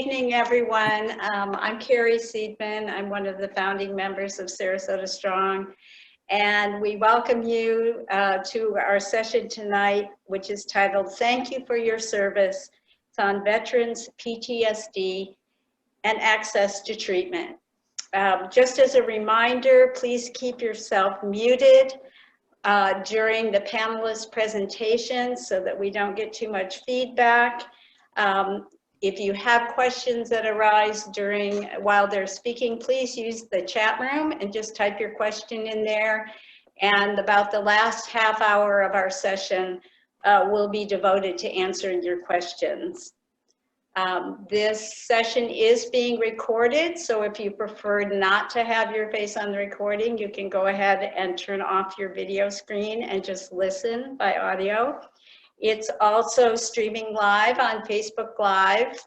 evening, everyone. I'm Carrie Seidman. I'm one of the founding members of Sarasota Strong, and we welcome you to our session tonight, which is titled "Thank You for Your Service." It's on veterans, PTSD, and access to treatment. Just as a reminder, please keep yourself muted during the panelist presentations so that we don't get too much feedback. If you have questions that arise while they're speaking, please use the chat room and just type your question in there. And about the last half hour of our session will be devoted to answering your questions. This session is being recorded, so if you prefer not to have your face on the recording, you can go ahead and turn off your video screen and just listen by audio. It's also streaming live on Facebook Live.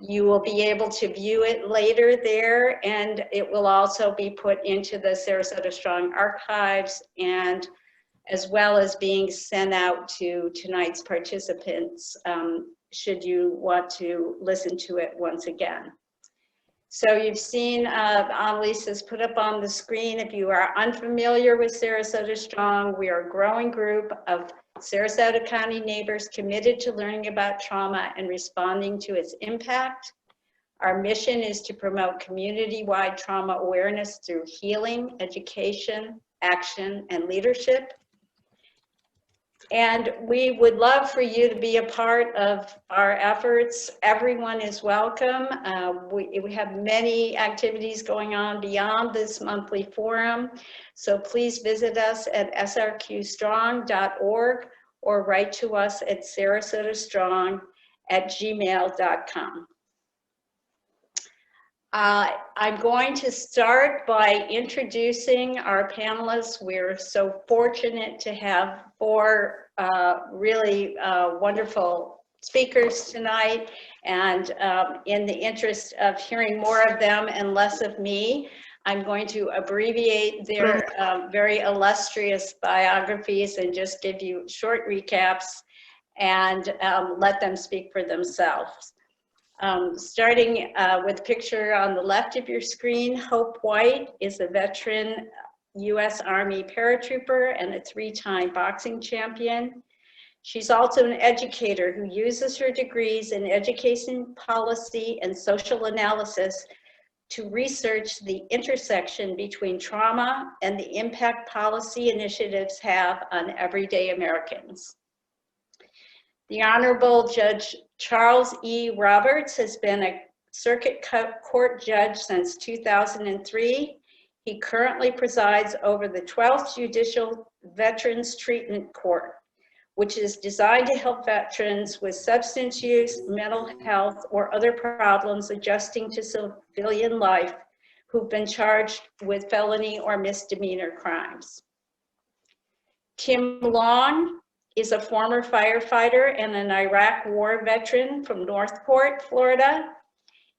You will be able to view it later there, and it will also be put into the Sarasota Strong archives, and as well as being sent out to tonight's participants should you want to listen to it once again. So you've seen Annalisa's put up on the screen. If you are unfamiliar with Sarasota Strong, we are a growing group of Sarasota County neighbors committed to learning about trauma and responding to its impact. Our mission is to promote community-wide trauma awareness through healing, education, action, and leadership. And we would love for you to be a part of our efforts. Everyone is welcome. We have many activities going on beyond this monthly forum. So please visit us at srqstrong.org or write to us at sarasotastrong@gmail.com. I'm going to start by introducing our panelists. We're so fortunate to have four really wonderful speakers tonight, and in the interest of hearing more of them and less of me, I'm going to abbreviate their very illustrious biographies and just give you short recaps and let them speak for themselves. Starting with a picture on the left of your screen, Hope White is a veteran U.S. Army paratrooper and a 3-time boxing champion. She's also an educator who uses her degrees in education policy and social analysis to research the intersection between trauma and the impact policy initiatives have on everyday Americans. The Honorable Judge Charles E. Roberts has been a circuit court judge since 2003. He currently presides over the 12th Judicial Veterans Treatment Court, which is designed to help veterans with substance use, mental health, or other problems adjusting to civilian life who've been charged with felony or misdemeanor crimes. Tim Long is a former firefighter and an Iraq War veteran from Northport, Florida.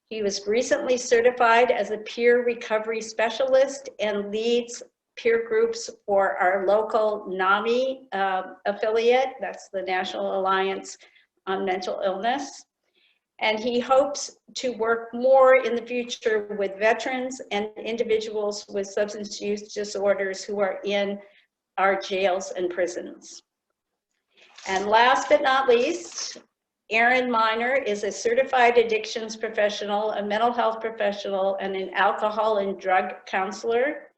He was recently certified as a peer recovery specialist and leads peer groups for our local NAMI affiliate, that's the National Alliance on Mental Illness. And he hopes to work more in the future with veterans and individuals with substance use disorders who are in our jails and prisons. And last but not least, Erin Miner is a certified addictions professional, a mental health professional, and an alcohol and drug counselor.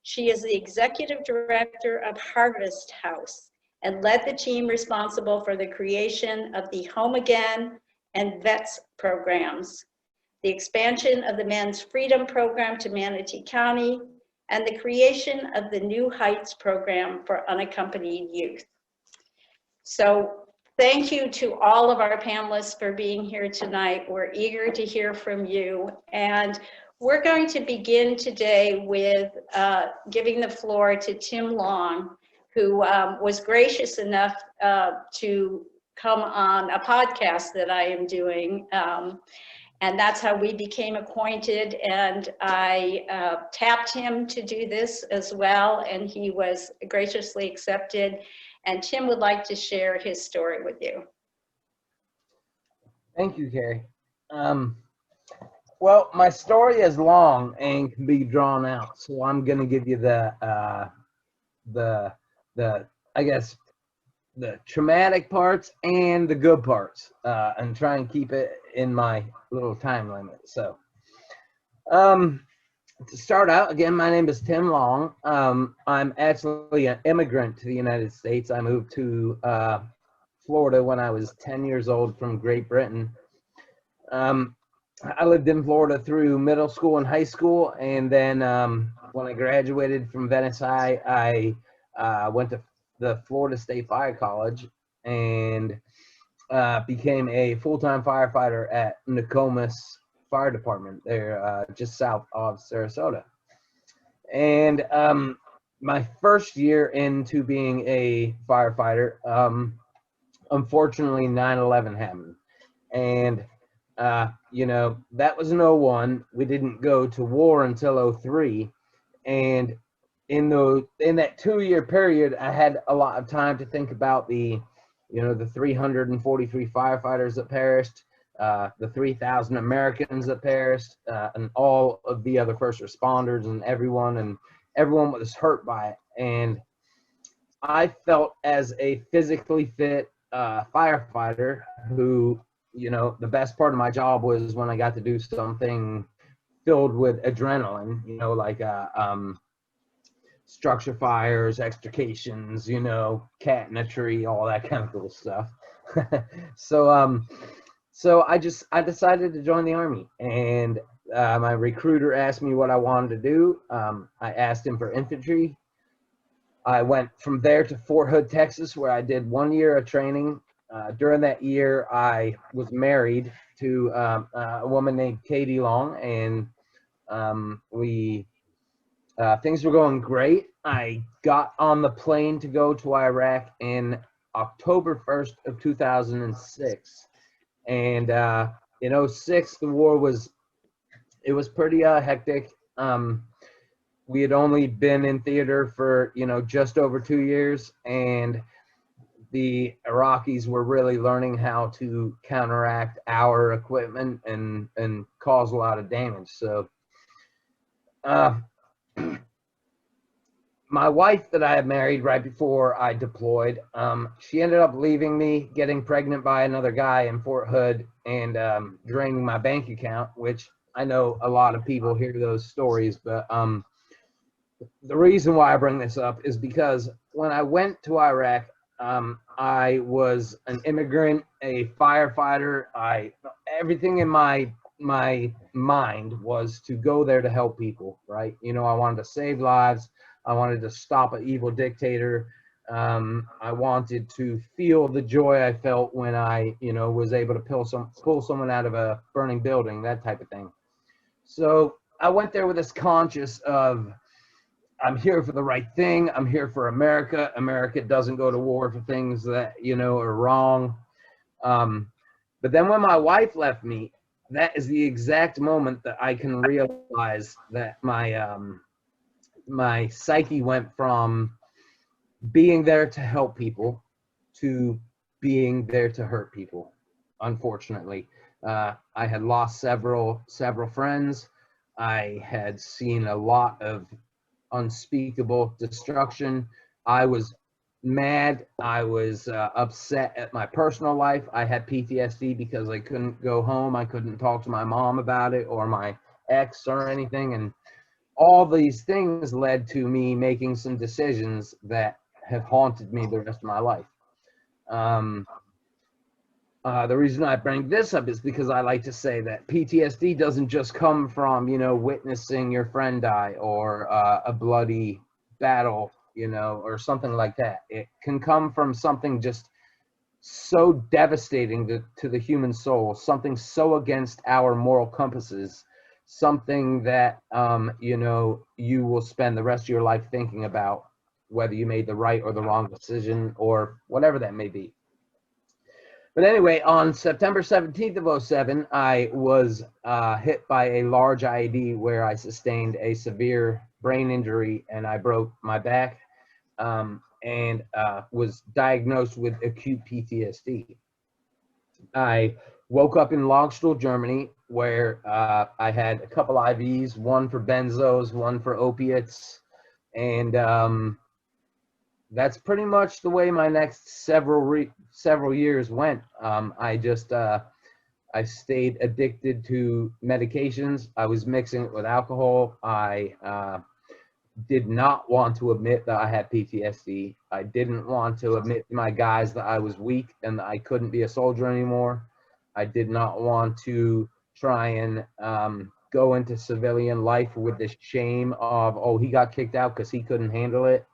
She is the executive director of Harvest House and led the team responsible for the creation of the Home Again and VETS programs, the expansion of the Men's Freedom Program to Manatee County, and the creation of the New Heights program for unaccompanied youth. So thank you to all of our panelists for being here tonight. We're eager to hear from you. And we're going to begin today with giving the floor to Tim Long, who was gracious enough to come on a podcast that I am doing. And that's how we became acquainted. And I tapped him to do this as well, and he was graciously accepted. And Tim would like to share his story with you. Thank you, Carrie. Um, well, my story is long and can be drawn out, so I'm gonna give you the the I guess the traumatic parts and the good parts, and try and keep it in my little time limit. So, um, to start out, again, my name is Tim Long. I'm actually an immigrant to the United States. I moved to Florida when I was 10 years old from Great Britain. Um, I lived in Florida through middle school and high school, and then when I graduated from Venice High, I went to the Florida State Fire College and became a full-time firefighter at Nokomis Fire Department. They're just south of Sarasota. And my first year into being a firefighter, unfortunately, 9/11 happened. And that was in '01. We didn't go to war until '03. And in that 2-year period, I had a lot of time to think about the 343 firefighters that perished, the 3,000 Americans that perished, and all of the other first responders and everyone was hurt by it. And I felt as a physically fit firefighter who, the best part of my job was when I got to do something filled with adrenaline, like structure fires, extrications, cat in a tree, all that kind of cool stuff. so I decided to join the Army, and my recruiter asked me what I wanted to do. I asked him for infantry. I went from there to Fort Hood, Texas, where I did 1 year of training. During that year, I was married to a woman named Katie Long, and we things were going great. I got on the plane to go to Iraq in October 1st of 2006, and in '06 the war was pretty hectic. We had only been in theater for just over 2 years, and the Iraqis were really learning how to counteract our equipment and cause a lot of damage. So uh, my wife that I had married right before I deployed, she ended up leaving me, getting pregnant by another guy in Fort Hood, and draining my bank account, which I know a lot of people hear those stories, but the reason why I bring this up is because when I went to Iraq, I was an immigrant, a firefighter. Everything in my mind was to go there to help people, right? I wanted to save lives. I wanted to stop an evil dictator. I wanted to feel the joy I felt when I, was able to pull someone out of a burning building, that type of thing. So I went there with this conscious of, I'm here for the right thing. I'm here for America. America doesn't go to war for things that, are wrong. But then when my wife left me, that is the exact moment that I can realize that my psyche went from being there to help people to being there to hurt people. Unfortunately, I had lost several friends. I had seen a lot of unspeakable destruction. I was mad. I was upset at my personal life. I had PTSD because I couldn't go home. I couldn't talk to my mom about it or my ex or anything. And all these things led to me making some decisions that have haunted me the rest of my life. Um, the reason I bring this up is because I like to say that PTSD doesn't just come from, witnessing your friend die or a bloody battle, or something like that. It can come from something just so devastating to the human soul, something so against our moral compasses, something that, you will spend the rest of your life thinking about, whether you made the right or the wrong decision or whatever that may be. But anyway, on September 17th of '07, I was hit by a large IED where I sustained a severe brain injury and I broke my back, and was diagnosed with acute PTSD. I woke up in Longstuhl, Germany, where I had a couple IVs, one for benzos, one for opiates, and that's pretty much the way my next several years went. I stayed addicted to medications. I was mixing it with alcohol. I did not want to admit that I had PTSD. I didn't want to admit to my guys that I was weak and that I couldn't be a soldier anymore. I did not want to try and go into civilian life with this shame of, oh, he got kicked out because he couldn't handle it.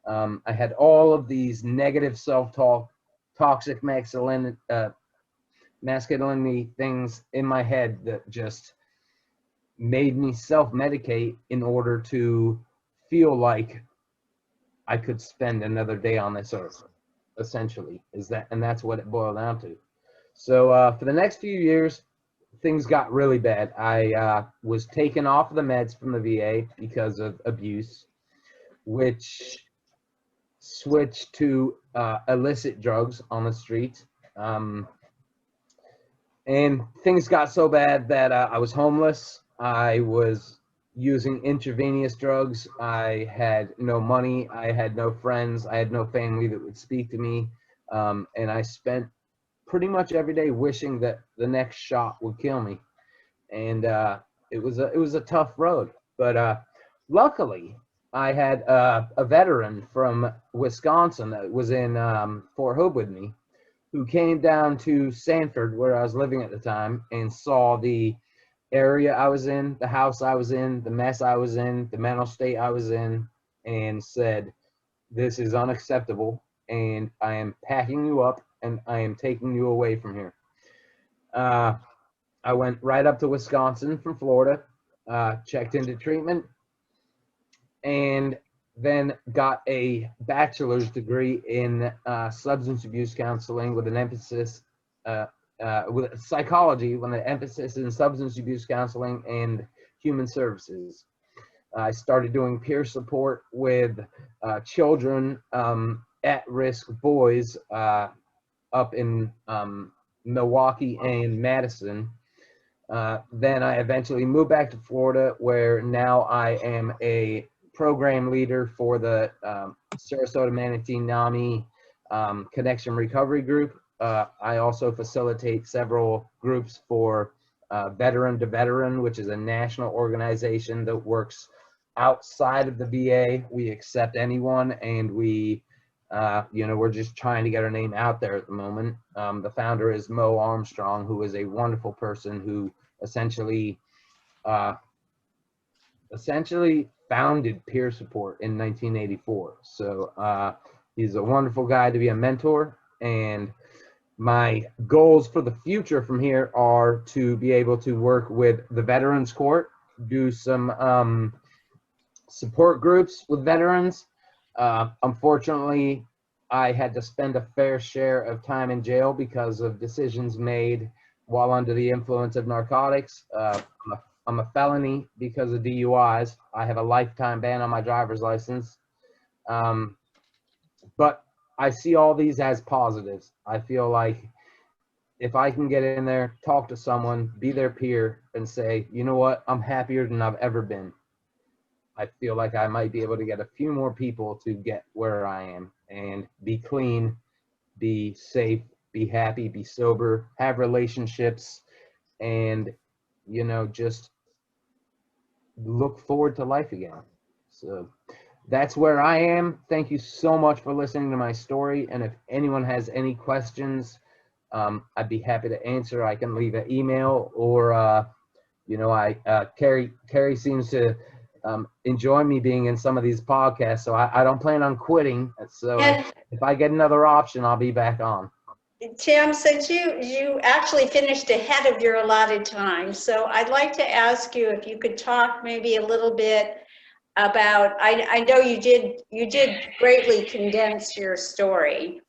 I had all of these negative self-talk, toxic masculinity things in my head that just made me self-medicate in order to feel like I could spend another day on this earth, essentially, and that's what it boiled down to. So for the next few years, things got really bad. I was taken off the meds from the VA because of abuse, which switched to illicit drugs on the street. And things got so bad that I was homeless. I was using intravenous drugs. I had no money. I had no friends. I had no family that would speak to me. And I spent pretty much every day wishing that the next shot would kill me. And it was a tough road. But luckily, I had a veteran from Wisconsin that was in Fort Hood with me, who came down to Sanford, where I was living at the time, and saw the area I was in, the house I was in, the mess I was in, the mental state I was in, and said, this is unacceptable, and I am packing you up, and I am taking you away from here. I went right up to Wisconsin from Florida, checked into treatment, and then got a bachelor's degree in substance abuse counseling with an emphasis with psychology with an emphasis in substance abuse counseling and human services. I started doing peer support with children, at-risk boys up in Milwaukee and Madison. Then I eventually moved back to Florida, where now I am a program leader for the Sarasota Manatee NAMI Connection Recovery Group. I also facilitate several groups for Veteran to Veteran, which is a national organization that works outside of the VA. We accept anyone, and we're just trying to get our name out there at the moment. The founder is Mo Armstrong, who is a wonderful person who essentially founded peer support in 1984. So he's a wonderful guy to be a mentor, and my goals for the future from here are to be able to work with the Veterans Court, do some support groups with veterans. Unfortunately, I had to spend a fair share of time in jail because of decisions made while under the influence of narcotics. I'm a felony because of DUIs. I have a lifetime ban on my driver's license. But I see all these as positives. I feel like if I can get in there, talk to someone, be their peer, and say, you know what, I'm happier than I've ever been, I feel like I might be able to get a few more people to get where I am and be clean, be safe, be happy, be sober, have relationships, and, just look forward to life again. So that's where I am. Thank you so much for listening to my story. And if anyone has any questions, I'd be happy to answer. I can leave an email, or Carrie seems to enjoy me being in some of these podcasts, so I don't plan on quitting. So if I get another option, I'll be back on. Tim, since you actually finished ahead of your allotted time, so I'd like to ask you if you could talk maybe a little bit about, I know you did greatly condense your story,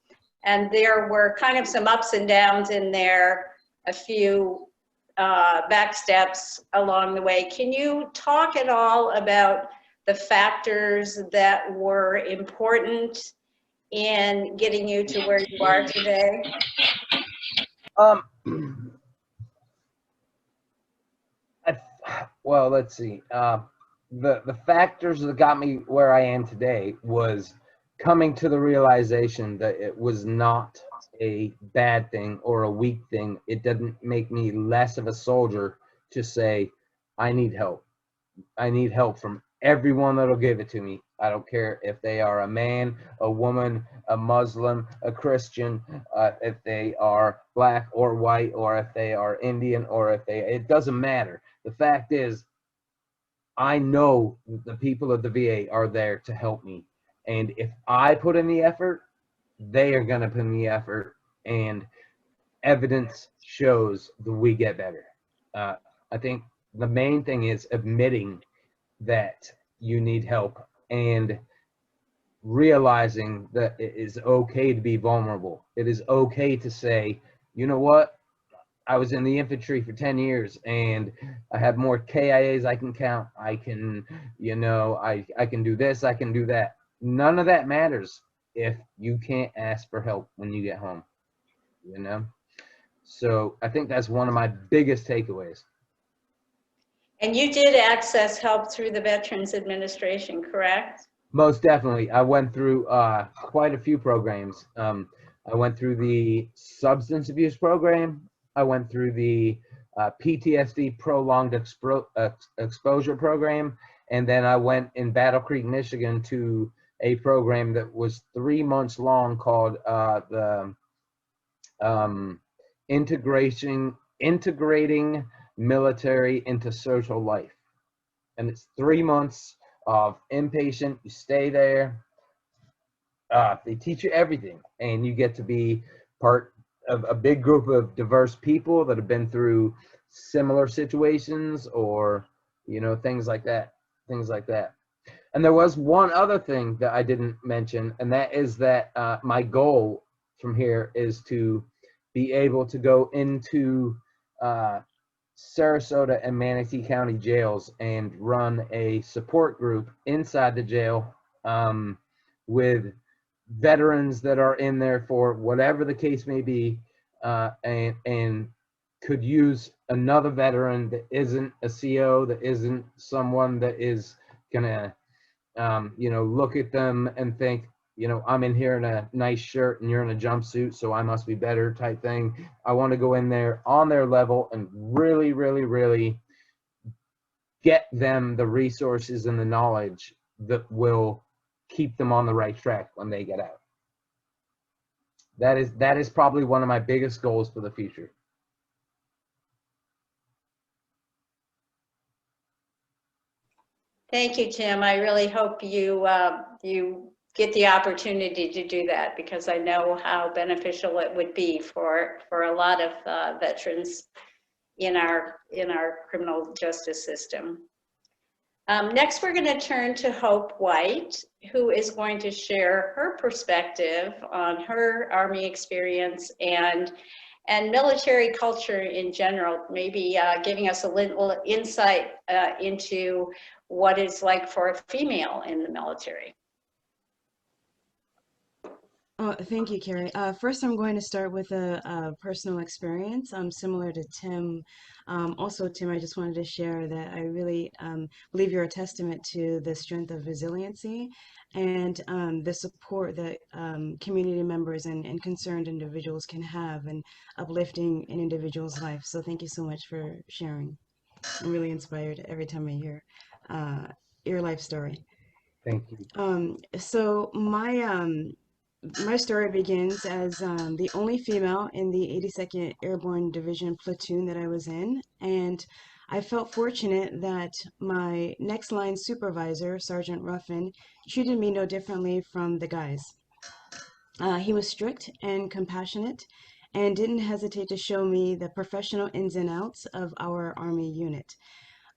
and there were kind of some ups and downs in there, a few back steps along the way. Can you talk at all about the factors that were important in getting you to where you are today? Well, let's see. The factors that got me where I am today was coming to the realization that it was not a bad thing or a weak thing. It didn't make me less of a soldier to say, I need help. I need help from everyone that'll give it to me. I don't care if they are a man, a woman, a Muslim, a Christian, if they are black or white, or if they are Indian, or if they, it doesn't matter. The fact is, I know the people of the VA are there to help me. And if I put in the effort, they are going to put in the effort. And evidence shows that we get better. Uh, I think the main thing is admitting that you need help and realizing that it is okay to be vulnerable. It is okay to say, you know what? I was in the infantry for 10 years and I have more KIAs I can count. I can, I can do this, I can do that. None of that matters if you can't ask for help when you get home, you know? So I think that's one of my biggest takeaways. And you did access help through the Veterans Administration, correct? Most definitely. I went through quite a few programs. I went through the substance abuse program. I went through the PTSD prolonged exposure program. And then I went in Battle Creek, Michigan to a program that was 3 months long called the integrating military into social life. And it's 3 months of inpatient. You stay there. They teach you everything, and you get to be part of a big group of diverse people that have been through similar situations, or things like that. Things like that. And there was one other thing that I didn't mention, and that is that my goal from here is to be able to go into Sarasota and Manatee County jails and run a support group inside the jail with veterans that are in there for whatever the case may be, and could use another veteran that isn't a CO, that isn't someone that is gonna look at them and think, I'm in here in a nice shirt and you're in a jumpsuit, so I must be better type thing. I want to go in there on their level and really, really, really get them the resources and the knowledge that will keep them on the right track when they get out. That is probably one of my biggest goals for the future. Thank you, Tim. I really hope you get the opportunity to do that, because I know how beneficial it would be for a lot of veterans in our criminal justice system. Next, we're going to turn to Hope White, who is going to share her perspective on her Army experience and military culture in general, maybe giving us a little insight into what it's like for a female in the military. Thank you, Carrie. First, I'm going to start with a personal experience similar to Tim. Also, Tim, I just wanted to share that I really believe you're a testament to the strength of resiliency and the support that community members and concerned individuals can have in uplifting an individual's life. So thank you so much for sharing. I'm really inspired every time I hear your life story. Thank you. So my story begins as the only female in the 82nd Airborne Division platoon that I was in, and I felt fortunate that my next line supervisor, Sergeant Ruffin, treated me no differently from the guys. He was strict and compassionate and didn't hesitate to show me the professional ins and outs of our Army unit.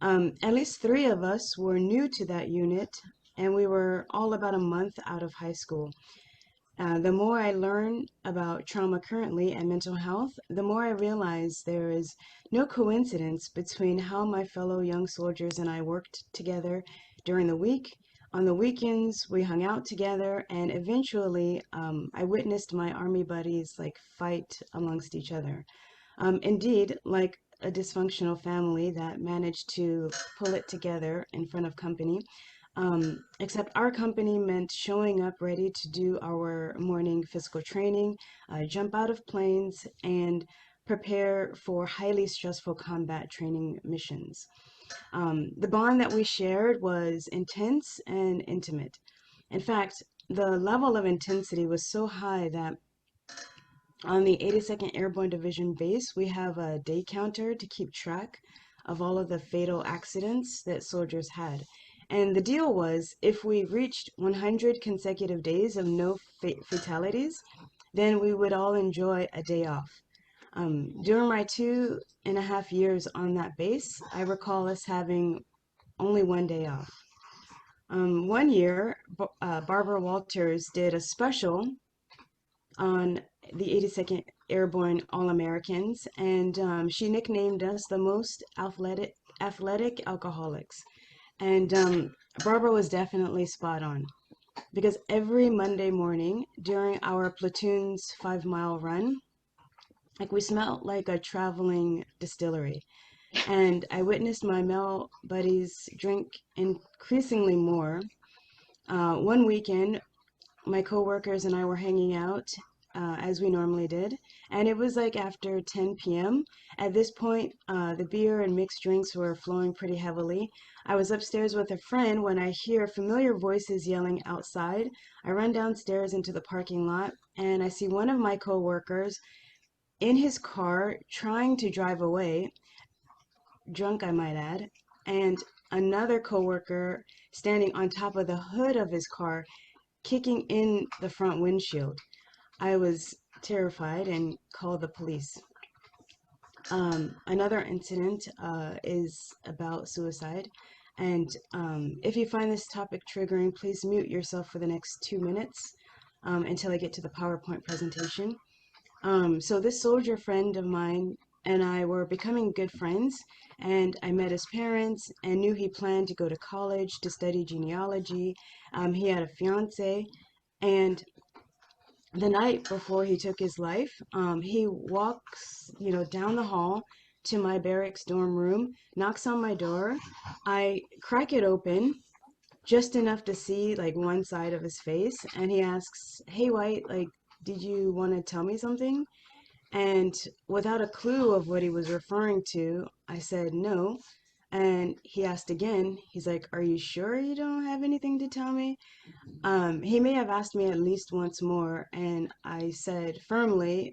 At least 3 of us were new to that unit, and we were all about a month out of high school. The more I learn about trauma currently and mental health, the more I realize there is no coincidence between how my fellow young soldiers and I worked together during the week. On the weekends, we hung out together, and eventually I witnessed my Army buddies fight amongst each other. Indeed, like a dysfunctional family that managed to pull it together in front of company. Except our company meant showing up ready to do our morning physical training, jump out of planes, and prepare for highly stressful combat training missions. The bond that we shared was intense and intimate. In fact, the level of intensity was so high that on the 82nd Airborne Division base, we have a day counter to keep track of all of the fatal accidents that soldiers had. And the deal was if we reached 100 consecutive days of no fatalities, then we would all enjoy a day off. During my 2.5 years on that base, I recall us having only one day off. One year, Barbara Walters did a special on the 82nd Airborne All-Americans, and she nicknamed us the most athletic alcoholics. And Barbara was definitely spot on because every Monday morning during our platoon's 5-mile run, like we smelled like a traveling distillery. And I witnessed my male buddies drink increasingly more. One weekend, my coworkers and I were hanging out as we normally did, and it was like after 10 p.m. At this point, the beer and mixed drinks were flowing pretty heavily. I was upstairs with a friend when I hear familiar voices yelling outside. I run downstairs into the parking lot, and I see one of my coworkers in his car trying to drive away, drunk I might add, and another coworker standing on top of the hood of his car, kicking in the front windshield. I was terrified and called the police. Another incident is about suicide. And if you find this topic triggering, please mute yourself for the next 2 minutes until I get to the PowerPoint presentation. So this soldier friend of mine and I were becoming good friends, and I met his parents and knew he planned to go to college to study genealogy. He had a fiance, and the night before he took his life, he walks, down the hall to my barracks dorm room, knocks on my door. I crack it open just enough to see like one side of his face, and he asks, "Hey, White, like, did you want to tell me something?" And without a clue of what he was referring to, I said no. And he asked again. He's like, "Are you sure you don't have anything to tell me?" He may have asked me at least once more, and I said firmly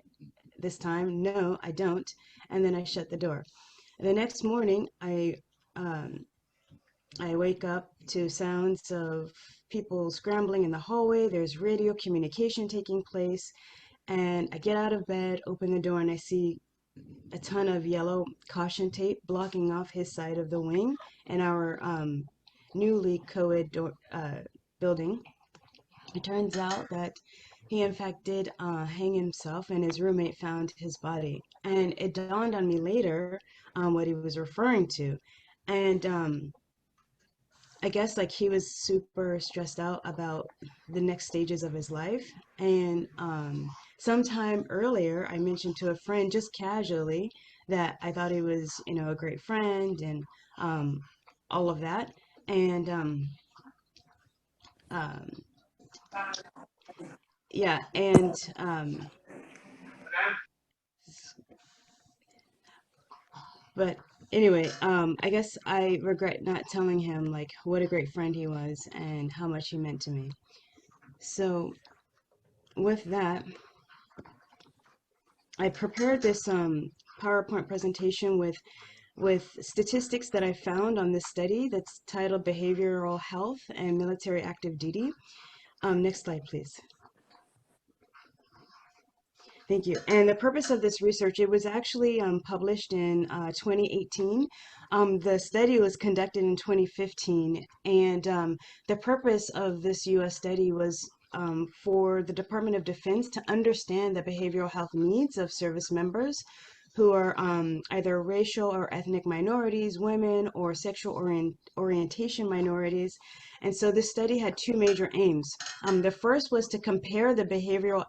this time, "No, I don't." And then I shut the door. The next morning, um, I wake up to sounds of people scrambling in the hallway. There's radio communication taking place. And I get out of bed, open the door, and I see a ton of yellow caution tape blocking off his side of the wing in our newly co-ed building. It turns out that he, in fact, did hang himself, and his roommate found his body. And it dawned on me later what he was referring to. And I guess like he was super stressed out about the next stages of his life. And sometime earlier, I mentioned to a friend just casually that I thought he was, a great friend and um, all of that. And um, yeah, and but anyway, I guess I regret not telling him like what a great friend he was and how much he meant to me. So with that, I prepared this PowerPoint presentation with statistics that I found on this study that's titled Behavioral Health and Military Active Duty. Next slide, please. Thank you. And the purpose of this research, it was actually published in 2018. The study was conducted in 2015, and the purpose of this U.S. study was for the Department of Defense to understand the behavioral health needs of service members who are either racial or ethnic minorities, women, or sexual orientation minorities. And so this study had two major aims. The first was to compare the behavioral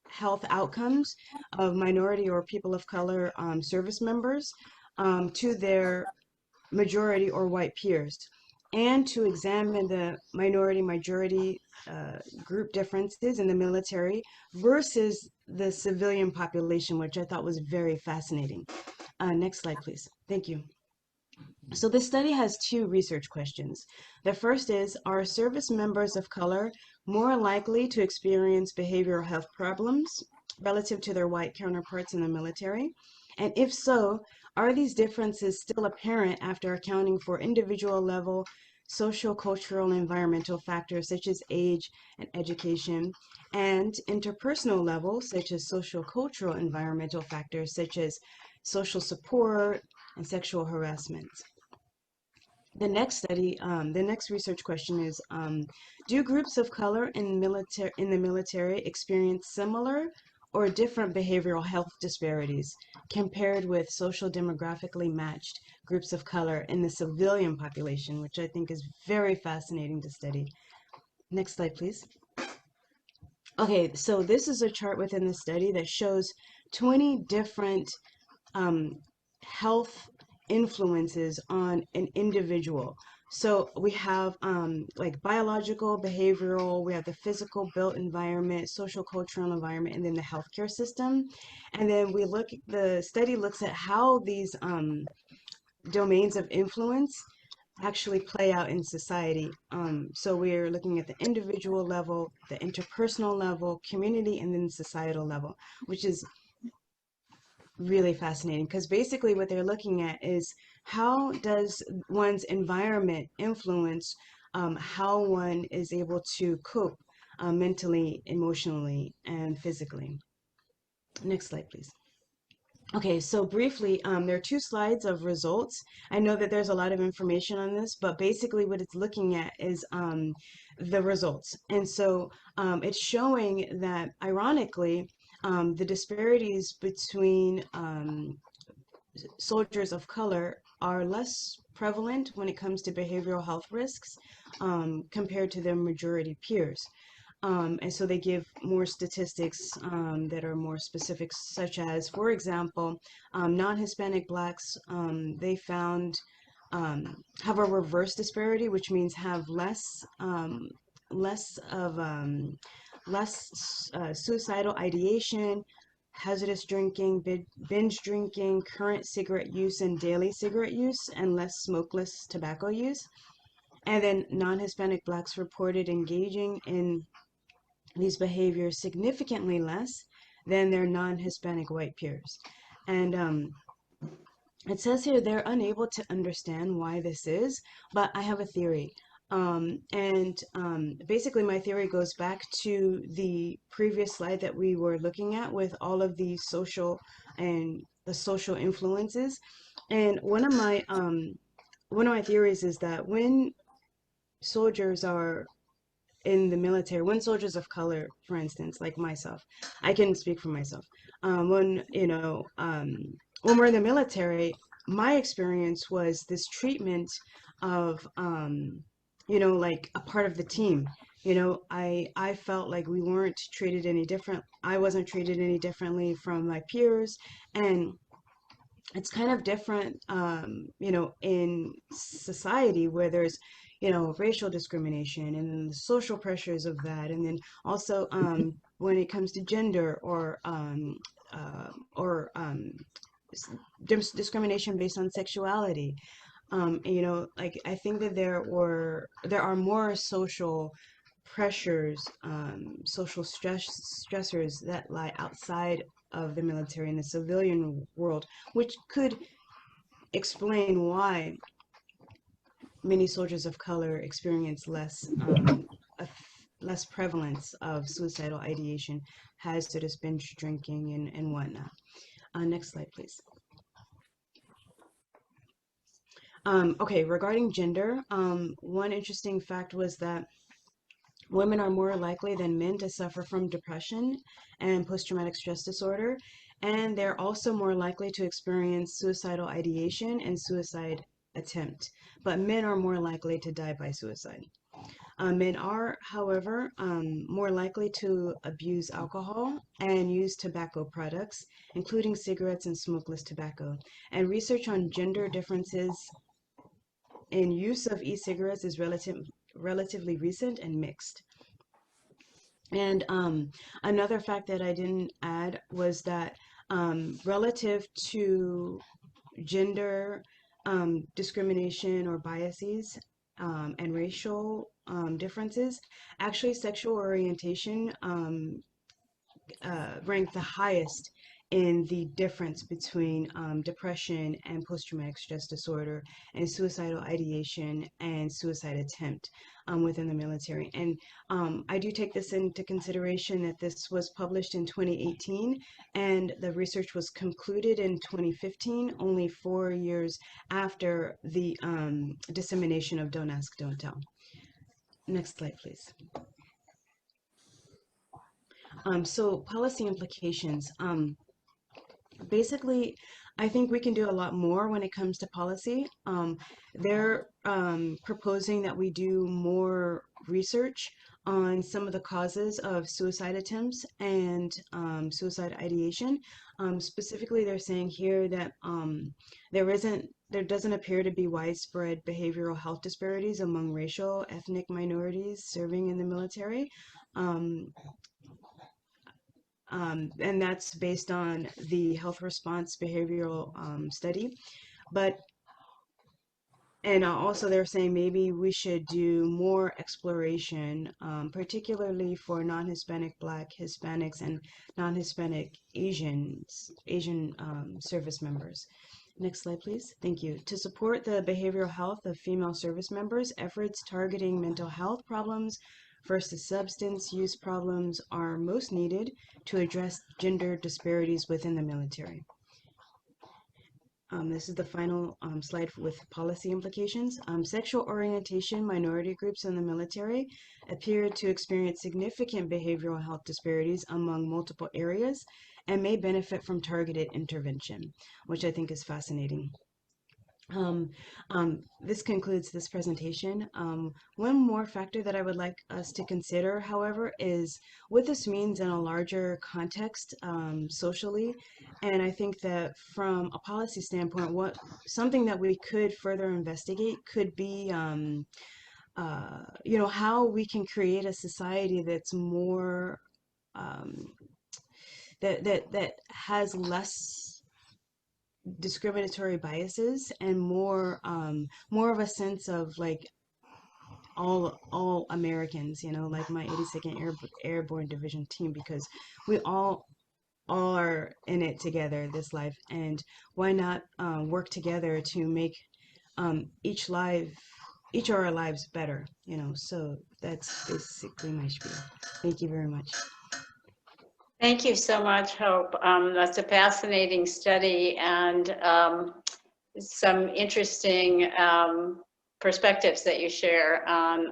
health outcomes of minority or people of color service members to their majority or white peers, and to examine the minority majority group differences in the military versus the civilian population, which I thought was very fascinating. Next slide, please. Thank you. So this study has two research questions. The first is, are service members of color more likely to experience behavioral health problems relative to their white counterparts in the military? And if so, are these differences still apparent after accounting for individual level social, cultural, and environmental factors such as age and education, and interpersonal levels such as social, cultural, environmental factors such as social support and sexual harassment? The next research question is, do groups of color in the military experience similar or different behavioral health disparities compared with social demographically matched groups of color in the civilian population, which I think is very fascinating to study. Next slide, please. Okay, so this is a chart within the study that shows 20 different um, health influences on an individual. So we have like biological, behavioral, we have the physical built environment, social cultural environment, and then the healthcare system. And then the study looks at how these domains of influence actually play out in society. So we're looking at the individual level, the interpersonal level, community, and then societal level, which is really fascinating because basically what they're looking at is how does one's environment influence how one is able to cope mentally, emotionally, and physically. Next slide, please. Okay, so briefly, there are two slides of results. I know that there's a lot of information on this, but basically what it's looking at is the results. And so it's showing that, ironically, the disparities between soldiers of color are less prevalent when it comes to behavioral health risks compared to their majority peers. And so they give more statistics that are more specific, such as, for example, non-Hispanic Blacks, they found have a reverse disparity, which means have less of suicidal ideation, hazardous drinking, binge drinking, current cigarette use, and daily cigarette use, and less smokeless tobacco use. And then non-Hispanic Blacks reported engaging in these behaviors significantly less than their non-Hispanic white peers. And it says here they're unable to understand why this is, but I have a theory. Basically, my theory goes back to the previous slide that we were looking at with all of the social influences. And one of my theories is that when soldiers are in the military, when soldiers of color, for instance, like myself, I can speak for myself. When we're in the military, my experience was this treatment of, like a part of the team. I felt like we weren't treated any different. I wasn't treated any differently from my peers, and it's kind of different, in society where there's, racial discrimination and then the social pressures of that. And then also when it comes to gender or discrimination based on sexuality. Like I think that there are more social pressures, social stressors that lie outside of the military in the civilian world, which could explain why many soldiers of color experience less prevalence of suicidal ideation, hazardous binge drinking, and whatnot. Next slide, please. Okay, regarding gender, one interesting fact was that women are more likely than men to suffer from depression and post-traumatic stress disorder, and they're also more likely to experience suicidal ideation and suicide attempt, but men are more likely to die by suicide. Men are, however, more likely to abuse alcohol and use tobacco products, including cigarettes and smokeless tobacco. And research on gender differences in use of e-cigarettes is relatively recent and mixed. And another fact that I didn't add was that relative to gender discrimination or biases and racial differences, actually sexual orientation ranked the highest in the difference between depression and post-traumatic stress disorder and suicidal ideation and suicide attempt within the military. And I do take this into consideration that this was published in 2018 and the research was concluded in 2015, only 4 years after the dissemination of Don't Ask, Don't Tell. Next slide, please. So policy implications. Basically, I think we can do a lot more when it comes to policy. They're proposing that we do more research on some of the causes of suicide attempts and suicide ideation. Specifically, they're saying here that there doesn't appear to be widespread behavioral health disparities among racial, ethnic minorities serving in the military. And that's based on the health response behavioral study. And also they're saying maybe we should do more exploration, particularly for non-Hispanic, Black, Hispanics, and non-Hispanic Asian service members. Next slide, please. Thank you. To support the behavioral health of female service members, efforts targeting mental health problems versus substance use problems are most needed to address gender disparities within the military. This is the final slide with policy implications. Sexual orientation minority groups in the military appear to experience significant behavioral health disparities among multiple areas and may benefit from targeted intervention, which I think is fascinating. This concludes this presentation. One more factor that I would like us to consider, however, is what this means in a larger context socially. And I think that from a policy standpoint, something that we could further investigate could be, how we can create a society that's more, that has less discriminatory biases and more of a sense of like all Americans, like my 82nd Airborne Division team, because we all are in it together this life, and why not work together to make each of our lives better, so that's basically my spiel. Thank you very much. Thank you so much, Hope. That's a fascinating study and some interesting perspectives that you share on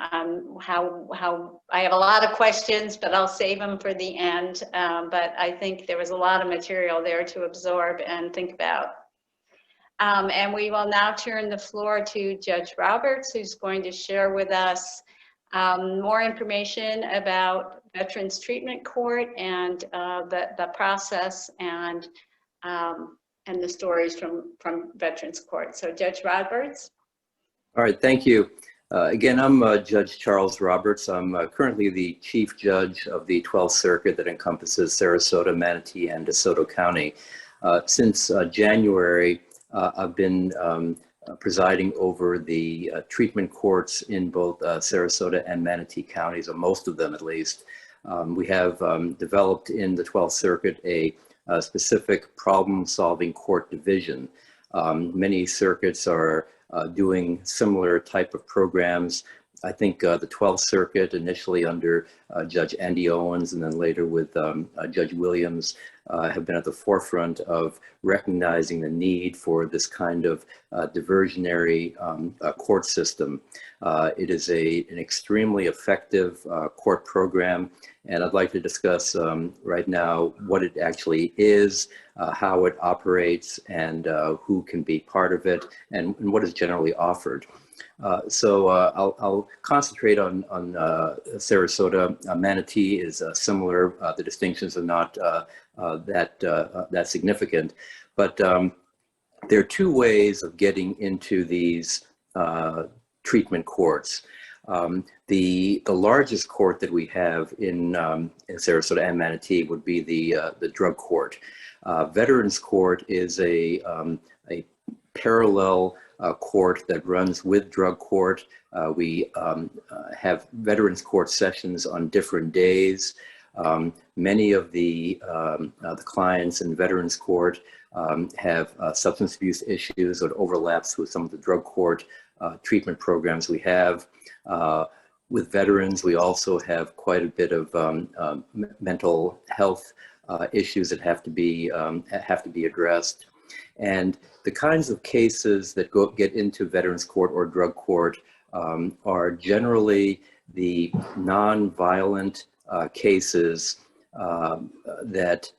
how I have a lot of questions, but I'll save them for the end. But I think there was a lot of material there to absorb and think about. And we will now turn the floor to Judge Roberts, who's going to share with us more information about Veterans Treatment Court and the process and the stories from Veterans Court. So Judge Roberts. All right, thank you. Again, I'm Judge Charles Roberts. I'm currently the Chief Judge of the 12th Circuit that encompasses Sarasota, Manatee, and DeSoto County. Since January, I've been presiding over the treatment courts in both Sarasota and Manatee counties, or most of them at least. We have developed in the 12th Circuit a specific problem-solving court division. Many circuits are doing similar type of programs. I think the 12th Circuit, initially under Judge Andy Owens, and then later with Judge Williams, have been at the forefront of recognizing the need for this kind of diversionary court system. It is an extremely effective court program, and I'd like to discuss right now what it actually is, how it operates, and who can be part of it, and what is generally offered. I'll concentrate on Sarasota. Manatee is similar. The distinctions are not that significant, but there are two ways of getting into these treatment courts. The largest court that we have in Sarasota and Manatee would be the drug court. Veterans Court is a parallel court that runs with drug court. We have Veterans Court sessions on different days. Many of the clients in Veterans Court have substance abuse issues that overlaps with some of the drug court treatment programs we have. With veterans, we also have quite a bit of mental health issues that have to be addressed. And the kinds of cases that get into Veterans Court or drug court are generally the non-violent cases that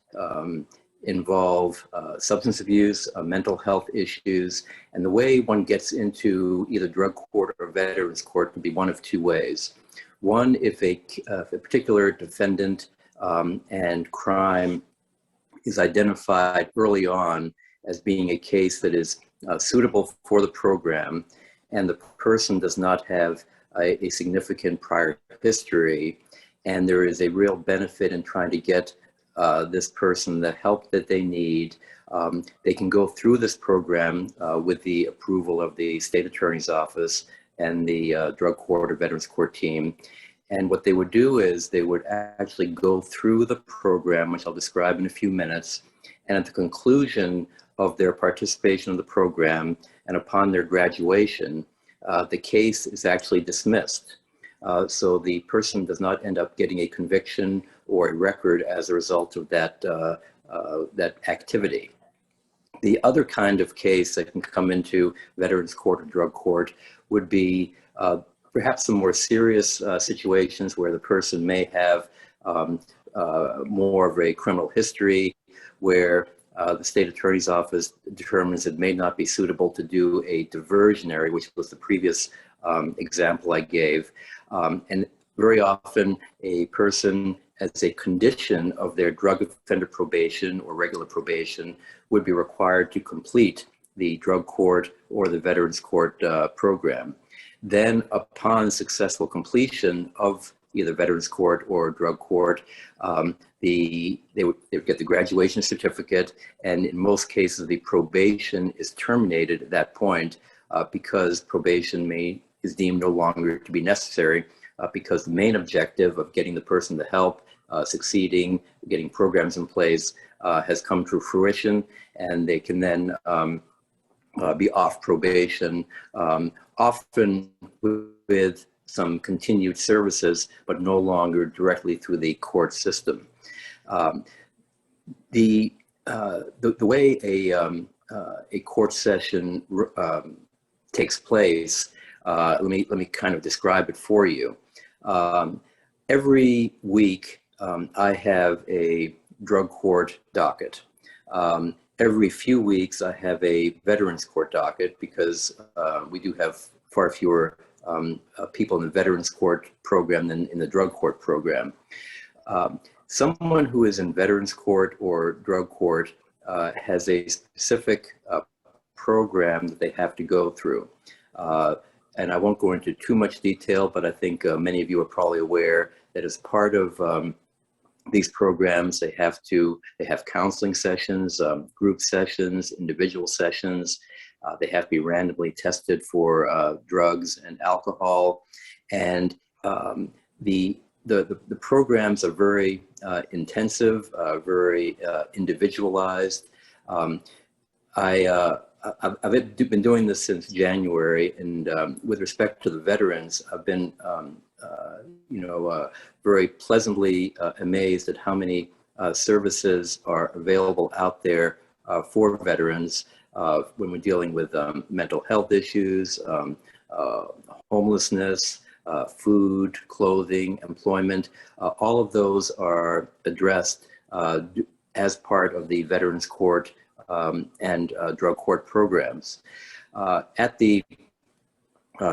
involve substance abuse, mental health issues, and the way one gets into either drug court or Veterans Court can be one of two ways. One, if a particular defendant and crime is identified early on as being a case that is suitable for the program, and the person does not have a significant prior history, and there is a real benefit in trying to get this person the help that they need, they can go through this program with the approval of the state attorney's office and the drug court or Veterans Court team. And what they would do is they would actually go through the program, which I'll describe in a few minutes, and at the conclusion of their participation in the program and upon their graduation, the case is actually dismissed. So the person does not end up getting a conviction or a record as a result of that activity. The other kind of case that can come into Veterans Court or drug court would be perhaps some more serious situations where the person may have more of a criminal history, where the state attorney's office determines it may not be suitable to do a diversionary, which was the previous example I gave. And very often a person, as a condition of their drug offender probation or regular probation, would be required to complete the drug court or the Veterans Court program. Then upon successful completion of either Veterans Court or drug court, they would get the graduation certificate, and in most cases the probation is terminated at that point because probation is deemed no longer to be necessary because the main objective of getting the person the help, succeeding, getting programs in place has come to fruition, and they can then be off probation, often with some continued services, but no longer directly through the court system. The way a court session takes place, let me kind of describe it for you. Every week, I have a drug court docket. Every few weeks, I have a Veterans Court docket because we do have far fewer people in the Veterans Court program than in the drug court program. Someone who is in Veterans Court or drug court has a specific program that they have to go through. And I won't go into too much detail, but I think many of you are probably aware that as part of these programs, they have counseling sessions, group sessions, individual sessions. They have to be randomly tested for drugs and alcohol. And the programs are very intensive, very individualized. I've been doing this since January, and with respect to the veterans, I've been very pleasantly amazed at how many services are available out there for veterans when we're dealing with mental health issues, homelessness, food, clothing, employment. All of those are addressed as part of the Veterans Court and drug court programs. At the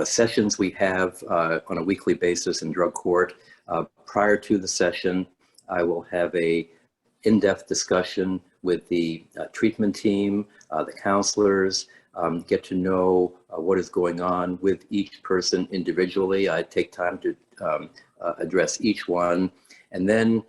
sessions we have on a weekly basis in drug court, prior to the session, I will have a in-depth discussion with the treatment team, the counselors, get to know what is going on with each person individually. I take time to address each one. And then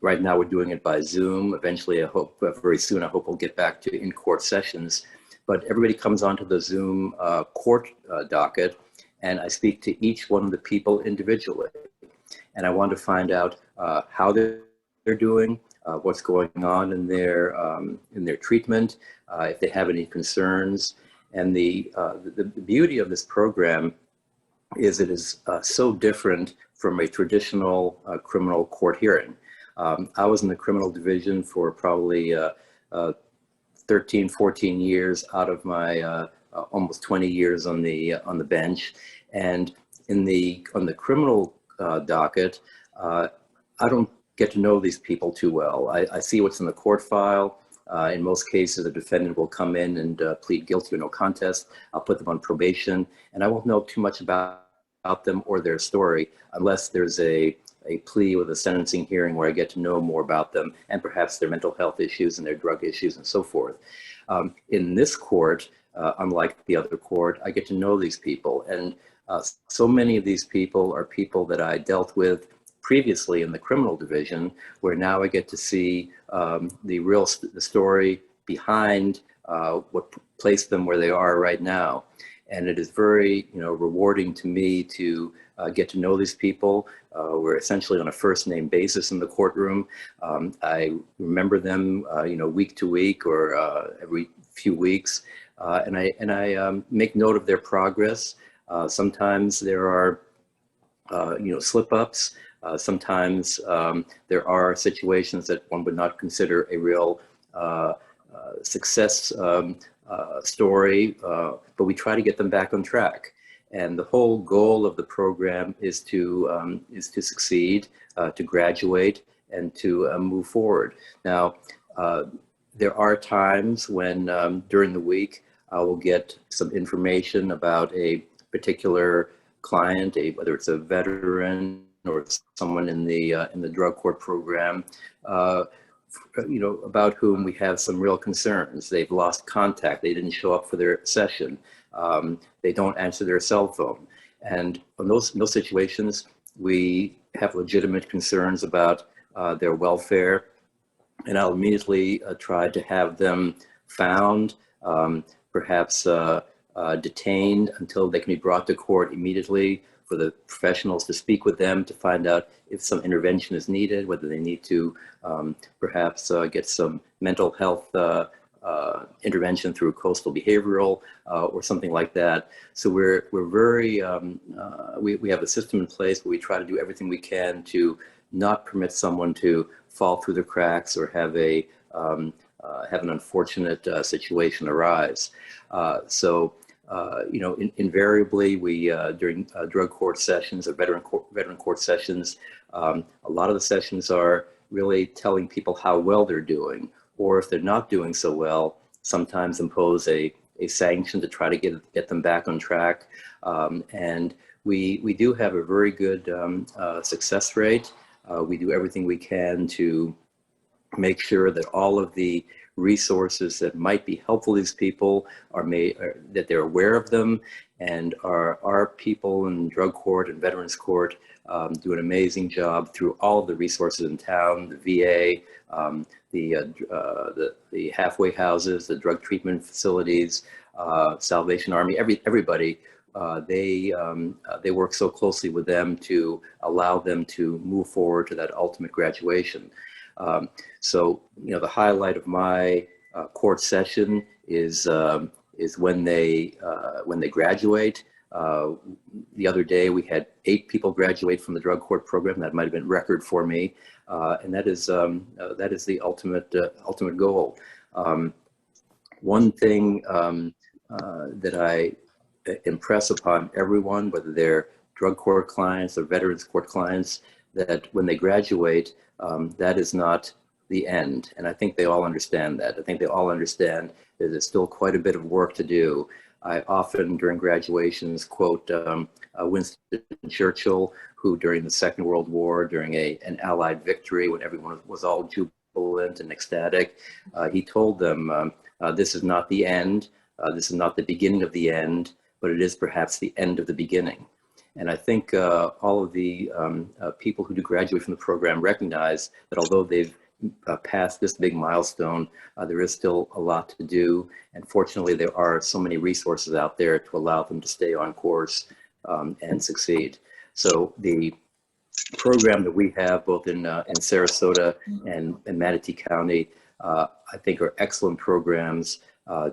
right now we're doing it by Zoom. Eventually, I hope very soon, I hope we'll get back to in-court sessions. But everybody comes onto the Zoom court docket, and I speak to each one of the people individually. And I want to find out how they're doing, what's going on in their treatment, if they have any concerns. And the beauty of this program is it is so different from a traditional criminal court hearing. I was in the criminal division for probably 13, 14 years out of my almost 20 years on the bench. And on the criminal docket, I don't get to know these people too well. I see what's in the court file. In most cases, the defendant will come in and plead guilty or no contest. I'll put them on probation, and I won't know too much about them or their story unless there's a plea with a sentencing hearing where I get to know more about them and perhaps their mental health issues and their drug issues and so forth. In this court, unlike the other court, I get to know these people. And so many of these people are people that I dealt with previously in the criminal division, where now I get to see the story behind what placed them where they are right now. And it is very, rewarding to me to get to know these people. We're essentially on a first name basis in the courtroom. I remember them, week to week or every few weeks, and I make note of their progress. Sometimes there are, slip-ups. Sometimes there are situations that one would not consider a real success story, but we try to get them back on track. And the whole goal of the program is to succeed, to graduate, and to move forward. Now, there are times when during the week I will get some information about a particular client, whether it's a veteran or someone in the drug court program, about whom we have some real concerns. They've lost contact. They didn't show up for their session. They don't answer their cell phone. And in those situations, we have legitimate concerns about their welfare. And I'll immediately try to have them found, perhaps detained until they can be brought to court immediately, for the professionals to speak with them to find out if some intervention is needed, whether they need to perhaps get some mental health intervention through coastal behavioral or something like that. So we're very, we have a system in place, but we try to do everything we can to not permit someone to fall through the cracks or have an unfortunate situation arise. Invariably, we during drug court sessions or veteran court sessions, a lot of the sessions are really telling people how well they're doing, or if they're not doing so well, sometimes impose a sanction to try to get them back on track. And we do have a very good success rate. We do everything we can to make sure that all of the resources that might be helpful to these people are made, that they're aware of them, and our people in drug court and veterans court do an amazing job through all of the resources in town, the VA, the halfway houses, the drug treatment facilities, Salvation Army, everybody. They work so closely with them to allow them to move forward to that ultimate graduation. The highlight of my court session is when they graduate. The other day, we had 8 people graduate from the drug court program. That might have been record for me, and that is the ultimate goal. One thing that I impress upon everyone, whether they're drug court clients or veterans court clients, that when they graduate, that is not the end. And I think they all understand that. I think they all understand that there's still quite a bit of work to do. I often, during graduations, quote Winston Churchill, who during the Second World War, during an Allied victory, when everyone was all jubilant and ecstatic, he told them, this is not the end, this is not the beginning of the end, but it is perhaps the end of the beginning. And I think all of the people who do graduate from the program recognize that although they've passed this big milestone, there is still a lot to do. And fortunately, there are so many resources out there to allow them to stay on course and succeed. So the program that we have both in Sarasota and in Manatee County, I think are excellent programs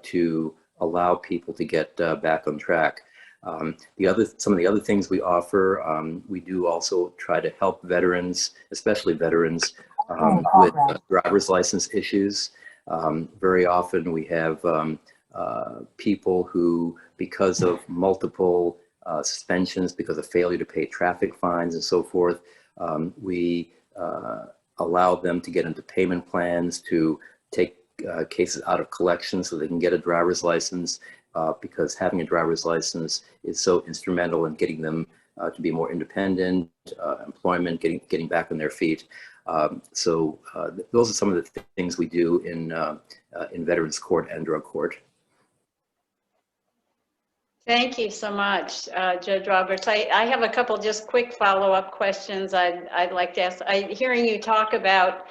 to allow people to get back on track. Some of the other things we offer, we do also try to help veterans, especially veterans, with driver's license issues. Very often we have people who, because of multiple suspensions, because of failure to pay traffic fines and so forth, we allow them to get into payment plans to take cases out of collection so they can get a driver's license, because having a driver's license is so instrumental in getting them to be more independent, employment, getting back on their feet. So those are some of the things we do in Veterans Court and Drug Court. Thank you so much, Judge Roberts. I have a couple just quick follow-up questions I'd like to ask. Hearing you talk about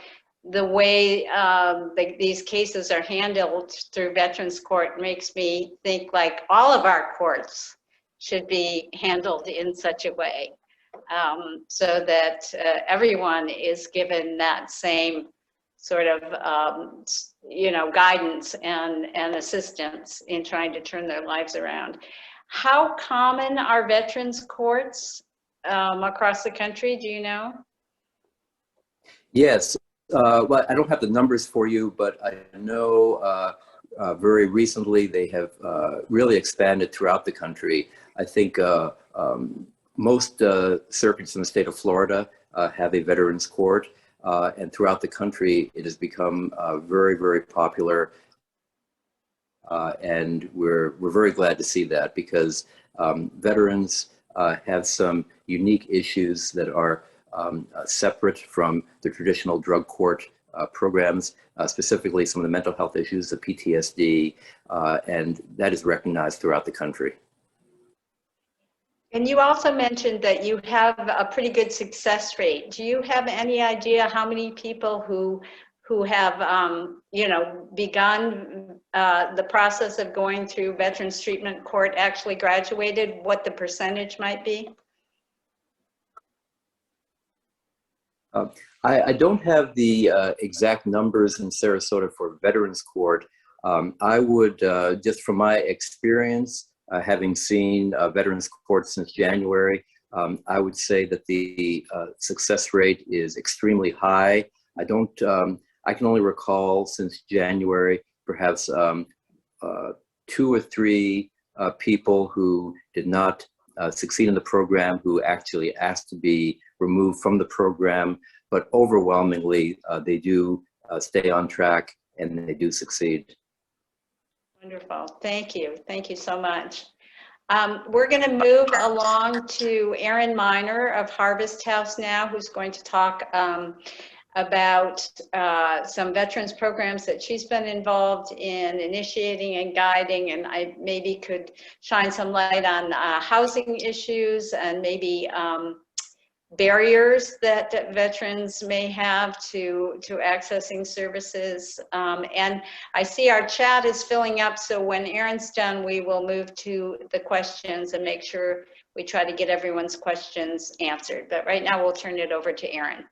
the way these cases are handled through Veterans Court makes me think like all of our courts should be handled in such a way, so that everyone is given that same sort of guidance and assistance in trying to turn their lives around. How common are veterans courts across the country? Do you know? Yes. Well, I don't have the numbers for you, but I know very recently they have really expanded throughout the country. I think most circuits in the state of Florida have a veterans court, and throughout the country it has become very, very popular. And we're very glad to see that, because veterans have some unique issues that are separate from the traditional drug court programs, specifically some of the mental health issues, the PTSD, and that is recognized throughout the country. And you also mentioned that you have a pretty good success rate. Do you have any idea how many people who have begun the process of going through Veterans Treatment Court actually graduated, what the percentage might be? I don't have the exact numbers in Sarasota for Veterans Court. I would, just from my experience, having seen Veterans Court since January, I would say that the success rate is extremely high. I can only recall since January, perhaps 2 or 3 people who did not succeed in the program, who actually asked to be removed from the program, but overwhelmingly they do stay on track and they do succeed. Wonderful. Thank you. Thank you so much. We're going to move along to Erin Miner of Harvest House now, who's going to talk about some veterans programs that she's been involved in initiating and guiding, and I maybe could shine some light on housing issues and maybe barriers that veterans may have to accessing services. And I see our chat is filling up, so when Erin's done, we will move to the questions and make sure we try to get everyone's questions answered. But right now we'll turn it over to Erin.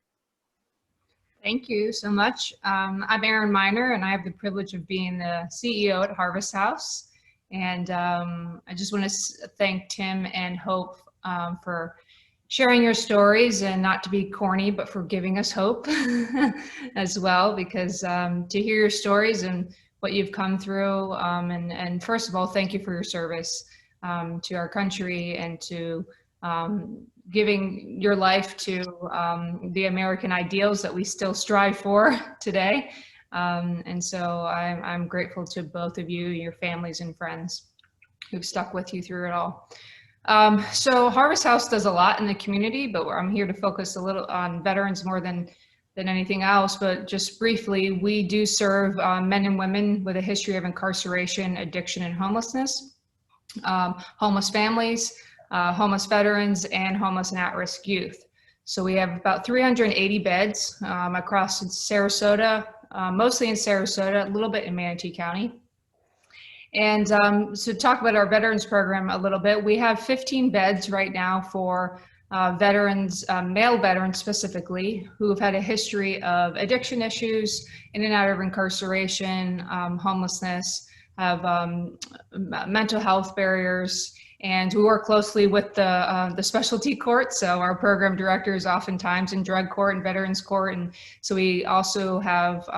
Thank you so much. I'm Erin Miner, and I have the privilege of being the CEO at Harvest House. And I just want to thank Tim and Hope for sharing your stories, and not to be corny, but for giving us hope as well, because to hear your stories and what you've come through, and first of all, thank you for your service to our country, and to giving your life to the American ideals that we still strive for today. And so I'm grateful to both of you, your families and friends who've stuck with you through it all. So Harvest House does a lot in the community, but I'm here to focus a little on veterans more than anything else. But just briefly, we do serve men and women with a history of incarceration, addiction, and homelessness, homeless families, homeless veterans, and homeless and at-risk youth. So we have about 380 beds across Sarasota, mostly in Sarasota, a little bit in Manatee County. And so talk about our veterans program a little bit. We have 15 beds right now for veterans, male veterans specifically, who have had a history of addiction issues, in and out of incarceration, homelessness, have mental health barriers. And we work closely with the specialty court. So our program director is oftentimes in drug court and veterans court. And so we also have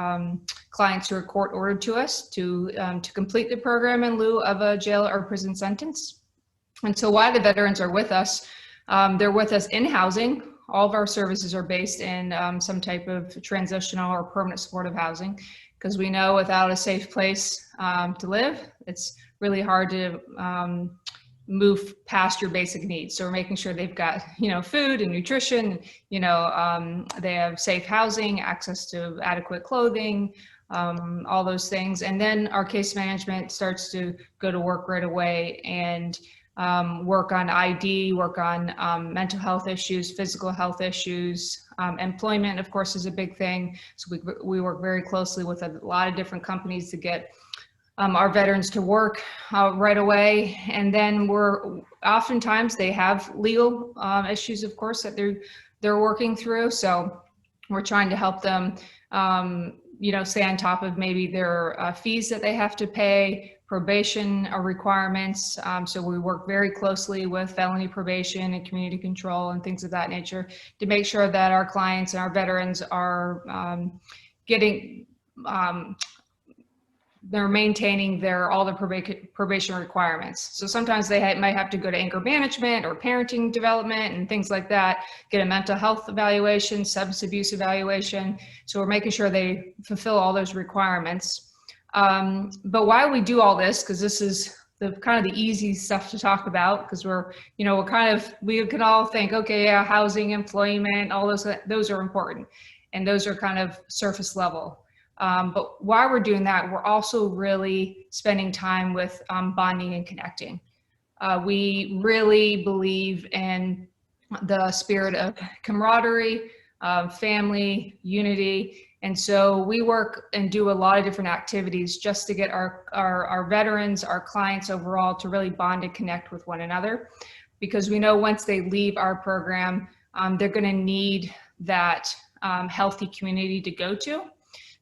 clients who are court ordered to us to complete the program in lieu of a jail or prison sentence. And so why the veterans are with us, they're with us in housing. All of our services are based in some type of transitional or permanent supportive housing, because we know without a safe place to live, it's really hard to move past your basic needs. So we're making sure they've got, food and nutrition, they have safe housing, access to adequate clothing, all those things. And then our case management starts to go to work right away and work on ID, work on mental health issues, physical health issues. Employment, of course, is a big thing. So we work very closely with a lot of different companies to get our veterans to work right away. And then oftentimes they have legal issues, of course, that they're working through. So we're trying to help them, stay on top of maybe their fees that they have to pay, probation requirements. So we work very closely with felony probation and community control and things of that nature to make sure that our clients and our veterans are getting they're maintaining all the probation requirements. So sometimes they might have to go to anger management or parenting development and things like that, get a mental health evaluation, substance abuse evaluation. So we're making sure they fulfill all those requirements. But why we do all this, because this is the kind of the easy stuff to talk about, because we can all think, okay, yeah, housing, employment, all those are important. And those are kind of surface level. But while we're doing that, we're also really spending time with bonding and connecting. We really believe in the spirit of camaraderie, family, unity. And so we work and do a lot of different activities just to get our veterans, our clients overall, to really bond and connect with one another. Because we know once they leave our program, they're going to need that healthy community to go to.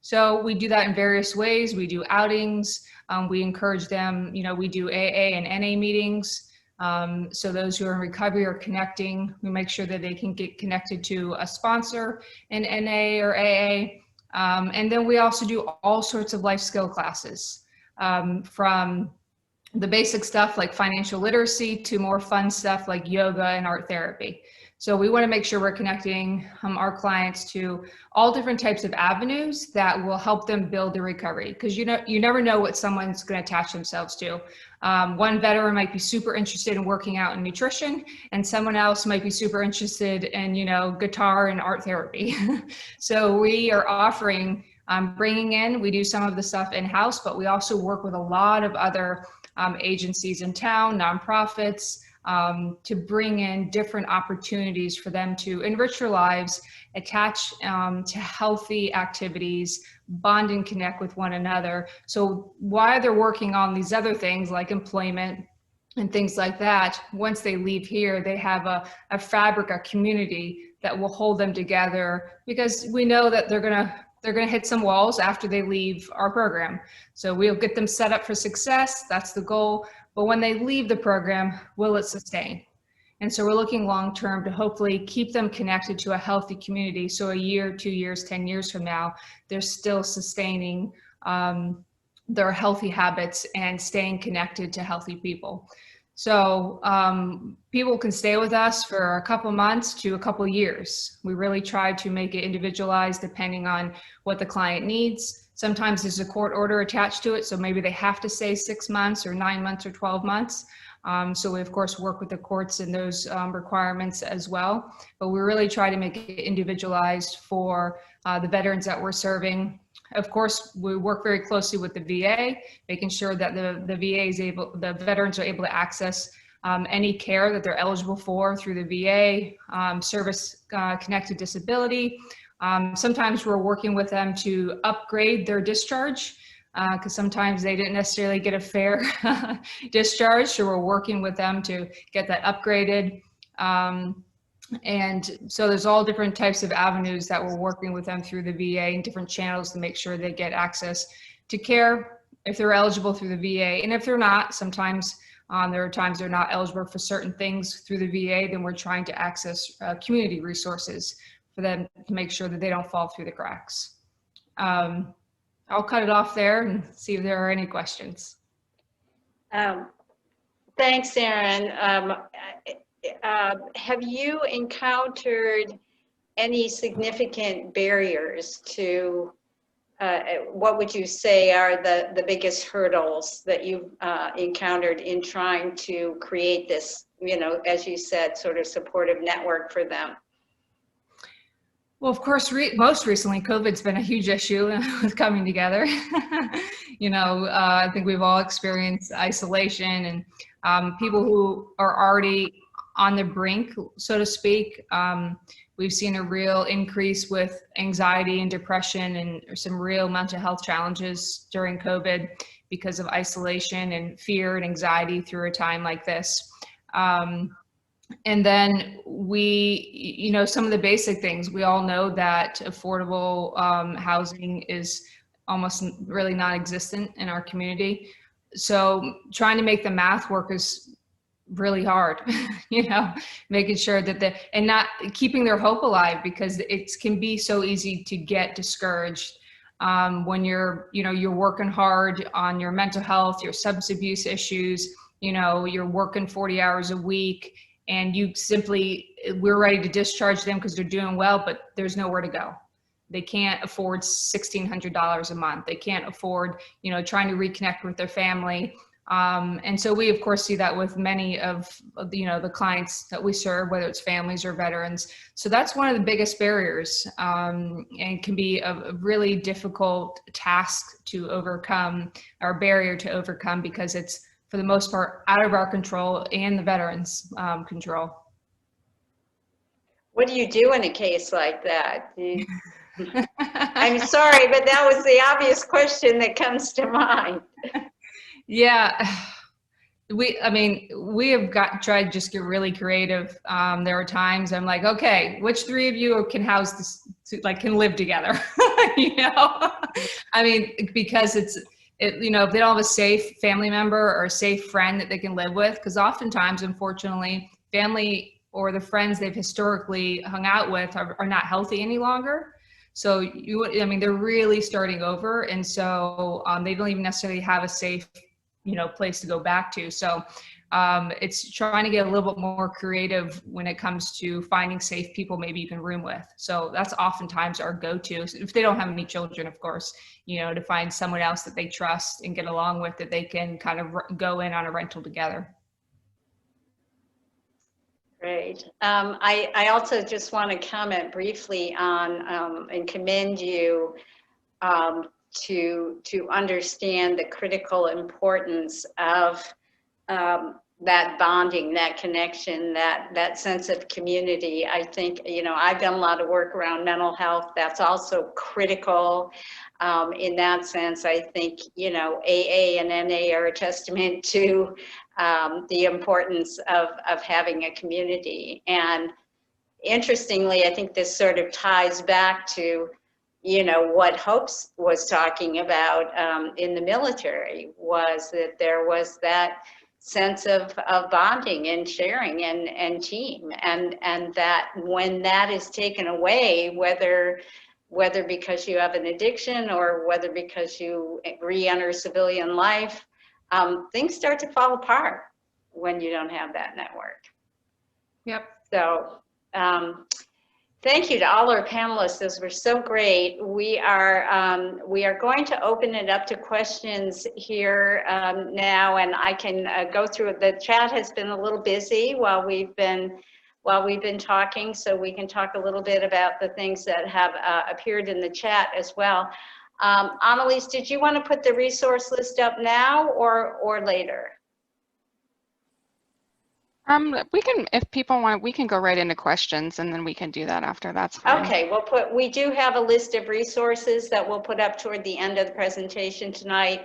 So we do that in various ways. We do outings. We encourage them, we do AA and NA meetings. So those who are in recovery are connecting. We make sure that they can get connected to a sponsor in NA or AA. And then we also do all sorts of life skill classes, from the basic stuff like financial literacy to more fun stuff like yoga and art therapy. So we want to make sure we're connecting our clients to all different types of avenues that will help them build their recovery. Because you never know what someone's going to attach themselves to. One veteran might be super interested in working out and nutrition, and someone else might be super interested in, guitar and art therapy. So we are offering, we do some of the stuff in-house, but we also work with a lot of other agencies in town, nonprofits, to bring in different opportunities for them to enrich their lives, attach to healthy activities, bond and connect with one another. So while they're working on these other things like employment and things like that, once they leave here, they have a fabric, a community that will hold them together, because we know that they're gonna hit some walls after they leave our program. So we'll get them set up for success. That's the goal. But when they leave the program, will it sustain? And so we're looking long-term to hopefully keep them connected to a healthy community. So a year, 2 years, 10 years from now, they're still sustaining their healthy habits and staying connected to healthy people. So people can stay with us for a couple months to a couple years. We really try to make it individualized depending on what the client needs. Sometimes there's a court order attached to it, so maybe they have to stay 6 months or 9 months or 12 months. So we of course work with the courts in those requirements as well, but we really try to make it individualized for the veterans that we're serving. Of course, we work very closely with the VA, making sure that the veterans are able to access any care that they're eligible for through the VA, service connected disability. Sometimes we're working with them to upgrade their discharge, because sometimes they didn't necessarily get a fair discharge. So we're working with them to get that upgraded. And so there's all different types of avenues that we're working with them through the VA and different channels to make sure they get access to care if they're eligible through the VA. And if they're not, sometimes there are times they're not eligible for certain things through the VA, then we're trying to access community resources for them to make sure that they don't fall through the cracks. I'll cut it off there and see if there are any questions. Thanks, Erin. Have you encountered any significant barriers to, what would you say are the biggest hurdles that you've encountered in trying to create this, you know, as you said, sort of supportive network for them? Well, of course, most recently, COVID's been a huge issue with coming together. You know, I think we've all experienced isolation, and people who are already on the brink, so to speak. We've seen a real increase with anxiety and depression and some real mental health challenges during COVID because of isolation and fear and anxiety through a time like this. And then you know, some of the basic things, we all know that affordable housing is almost really non-existent in our community. So trying to make the math work is really hard, you know, making sure that and not keeping their hope alive, because it can be so easy to get discouraged when you're working hard on your mental health, your substance abuse issues, you know, you're working 40 hours a week, and we're ready to discharge them because they're doing well, but there's nowhere to go. They can't afford $1,600 a month. They can't afford, you know, trying to reconnect with their family. And so we of course see that with many of, you know, the clients that we serve, whether it's families or veterans. So that's one of the biggest barriers, and can be a really difficult task to overcome, or barrier to overcome, because it's, for the most part, out of our control and the veterans' control. What do you do in a case like that? I'm sorry, but that was the obvious question that comes to mind. Yeah, we have tried to just get really creative. There are times I'm like, okay, which three of you can house this, can live together? You know, I mean, because you know, if they don't have a safe family member or a safe friend that they can live with, because oftentimes, unfortunately, family or the friends they've historically hung out with are not healthy any longer. So they're really starting over, and so they don't even necessarily have a safe, you know, place to go back to. So it's trying to get a little bit more creative when it comes to finding safe people maybe you can room with. So that's oftentimes our go-to, if they don't have any children, of course, you know, to find someone else that they trust and get along with, that they can kind of go in on a rental together. Great. I also just want to comment briefly on and commend you to understand the critical importance of that bonding, that connection, that sense of community. I think, you know, I've done a lot of work around mental health. That's also critical. In that sense, I think, you know, AA and NA are a testament to the importance of having a community. And interestingly, I think this sort of ties back to, you know, what Hopes was talking about in the military, was that there was that sense of bonding and sharing and team, and that when that is taken away, whether because you have an addiction or whether because you re-enter civilian life, things start to fall apart when you don't have that network. Yep. So thank you to all our panelists. Those were so great. We are going to open it up to questions here now, and I can go through it. The chat has been a little busy while we've been talking, so we can talk a little bit about the things that have appeared in the chat as well. Annalise, did you want to put the resource list up now or later? We can, if people want, we can go right into questions and then we can do that after. That's fine. Okay, we do have a list of resources that we'll put up toward the end of the presentation tonight.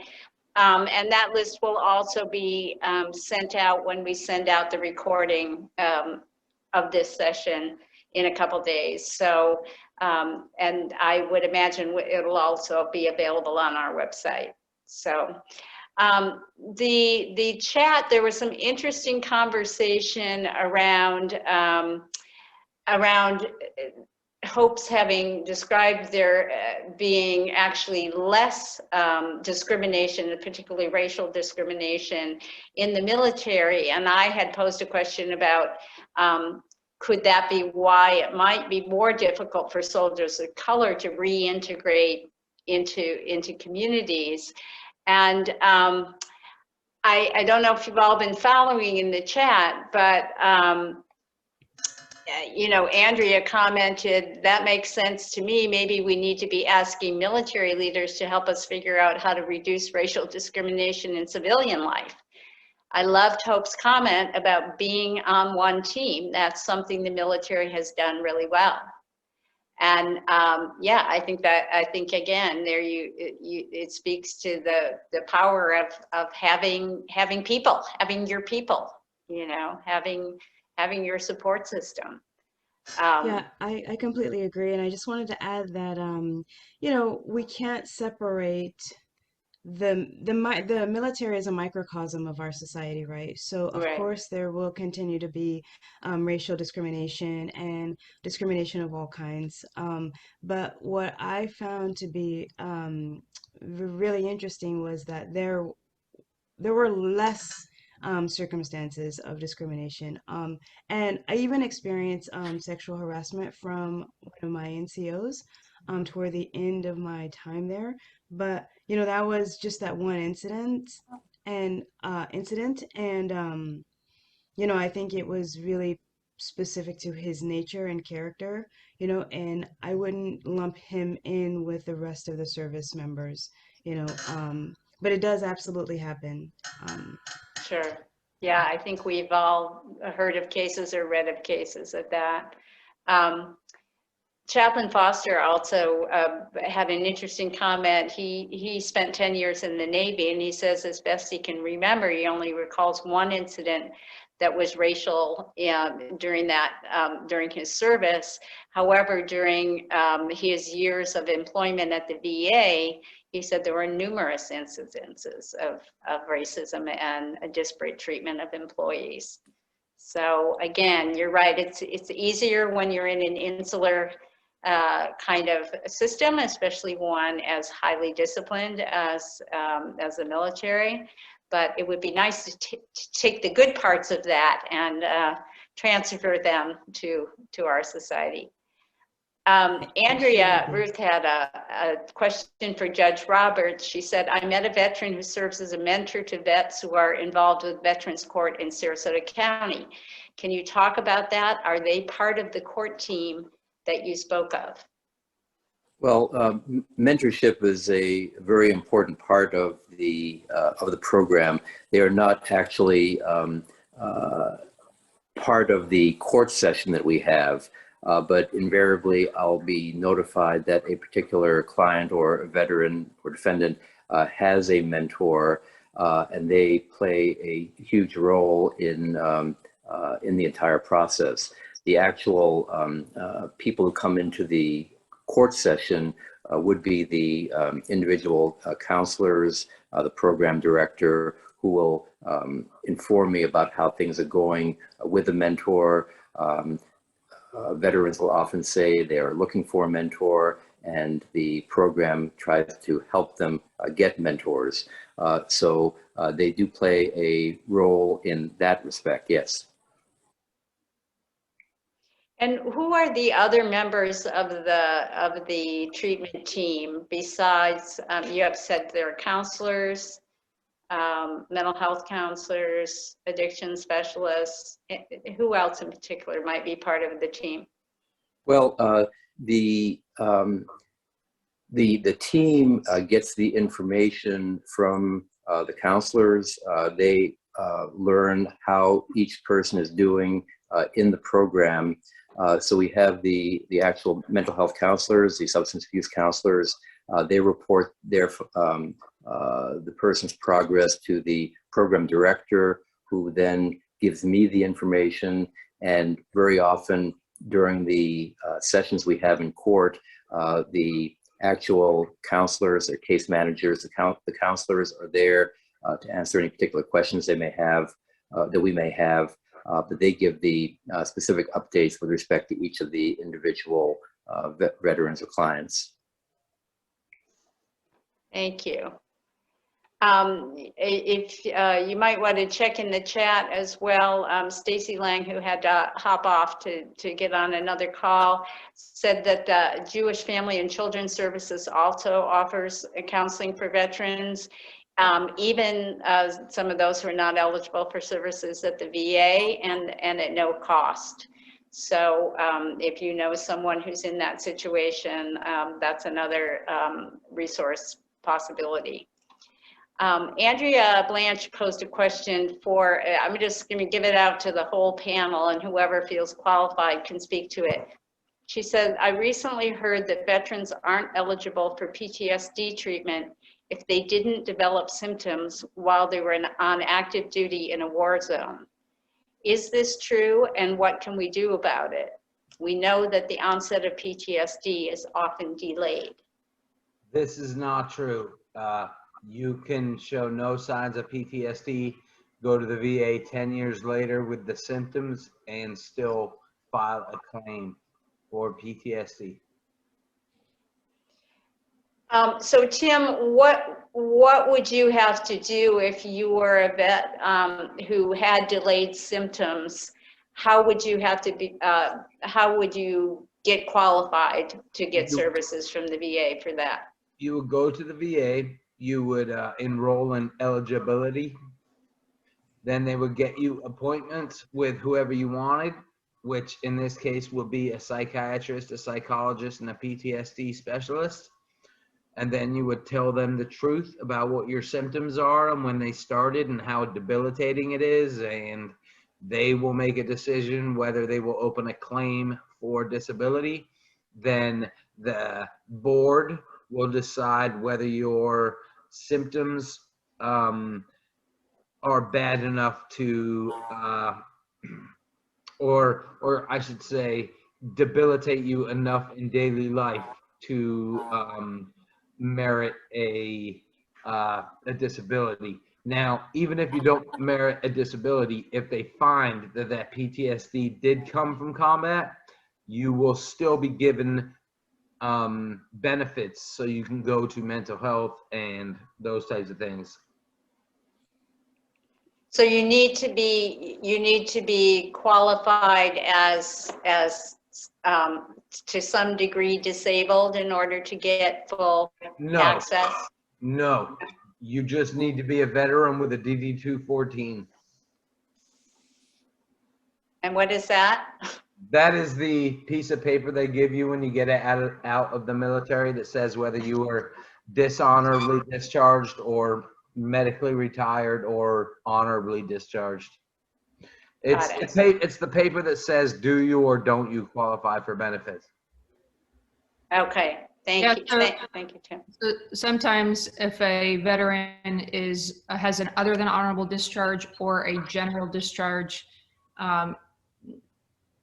And that list will also be sent out when we send out the recording of this session in a couple days. So, and I would imagine it'll also be available on our website. So. The chat, there was some interesting conversation around Hope's having described there being actually less discrimination, particularly racial discrimination in the military. And I had posed a question about could that be why it might be more difficult for soldiers of color to reintegrate into communities. And I don't know if you've all been following in the chat, but you know, Andrea commented, that makes sense to me. Maybe we need to be asking military leaders to help us figure out how to reduce racial discrimination in civilian life. I loved Hope's comment about being on one team. That's something the military has done really well. And yeah, I think again, there it speaks to the power of having people, having your people, you know, having your support system. Yeah, I completely agree. And I just wanted to add that, you know, we can't separate the military is a microcosm of our society, right? So of Right. course there will continue to be racial discrimination and discrimination of all kinds. But what I found to be really interesting was that there were less circumstances of discrimination. And I even experienced sexual harassment from one of my NCOs toward the end of my time there. But you know, that was just that one incident, and you know, I think it was really specific to his nature and character, you know, and I wouldn't lump him in with the rest of the service members, you know, but it does absolutely happen. Sure. Yeah, I think we've all heard of cases or read of cases of that. Chaplain Foster also had an interesting comment. He spent 10 years in the Navy, and he says as best he can remember, he only recalls one incident that was racial during his service. However, during his years of employment at the VA, he said there were numerous incidences of racism and a disparate treatment of employees. So again, you're right. It's easier when you're in an insular kind of system, especially one as highly disciplined as the military. But it would be nice to take the good parts of that and transfer them to our society. Andrea Ruth had a question for Judge Roberts. She said, I met a veteran who serves as a mentor to vets who are involved with Veterans Court in Sarasota County. Can you talk about that? Are they part of the court team that you spoke of? Well, mentorship is a very important part of the program. They are not actually part of the court session that we have, but invariably I'll be notified that a particular client or a veteran or defendant has a mentor, and they play a huge role in the entire process. The actual people who come into the court session would be the individual counselors, the program director, who will inform me about how things are going with a mentor. Veterans will often say they are looking for a mentor, and the program tries to help them get mentors. So they do play a role in that respect, yes. And who are the other members of the treatment team besides, you have said there are counselors, mental health counselors, addiction specialists. Who else in particular might be part of the team? Well, the team gets the information from the counselors. They learn how each person is doing in the program. So we have the actual mental health counselors, the substance abuse counselors. They report the person's progress to the program director, who then gives me the information. And very often during the sessions we have in court, the actual counselors or case managers, the counselors are there to answer any particular questions they may have, that we may have, but they give the specific updates with respect to each of the individual veterans or clients. Thank you. If you might want to check in the chat as well, Stacy Lang, who had to hop off to get on another call, said that Jewish Family and Children's Services also offers counseling for veterans, even some of those who are not eligible for services at the VA, and at no cost. So if you know someone who's in that situation, that's another resource possibility. Andrea Blanche posed a question for, I'm just going to give it out to the whole panel, and whoever feels qualified can speak to it. She said, I recently heard that veterans aren't eligible for PTSD treatment if they didn't develop symptoms while they were on active duty in a war zone. Is this true, and what can we do about it? We know that the onset of PTSD is often delayed. This is not true. You can show no signs of PTSD, go to the VA 10 years later with the symptoms, and still file a claim for PTSD. So Tim, what would you have to do if you were a vet who had delayed symptoms? How would you have to be? How would you get qualified to get services from the VA for that? You would go to the VA. You would enroll in eligibility. Then they would get you appointments with whoever you wanted, which in this case would be a psychiatrist, a psychologist, and a PTSD specialist. And then you would tell them the truth about what your symptoms are and when they started and how debilitating it is. And they will make a decision whether they will open a claim for disability. Then the board will decide whether your symptoms are bad enough to, or I should say, debilitate you enough in daily life to merit a disability. Now, even if you don't merit a disability, if they find that that PTSD did come from combat, you will still be given benefits, so you can go to mental health and those types of things. So you need to be qualified as to some degree disabled in order to get full access? No, you just need to be a veteran with a DD-214. And what is that? That is the piece of paper they give you when you get out of the military that says whether you were dishonorably discharged or medically retired or honorably discharged. It's the paper that says, do you or don't you qualify for benefits? Okay, thank you. Thank you, Tim. So sometimes if a veteran has an other than honorable discharge or a general discharge,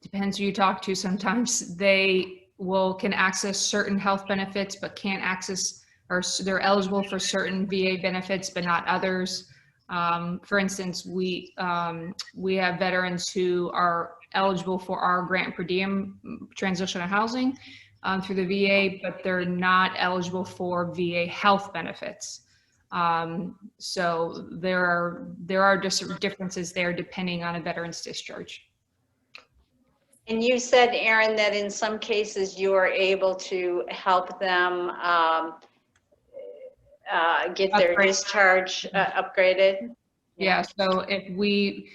depends who you talk to, sometimes they can access certain health benefits but can't access, or they're eligible for certain VA benefits but not others. For instance, we have veterans who are eligible for our grant per diem transitional housing through the VA, but they're not eligible for VA health benefits. So there are just differences there depending on a veteran's discharge. And you said, Aaron, that in some cases you are able to help them get their Upgrade. discharge upgraded? Yeah, so if we,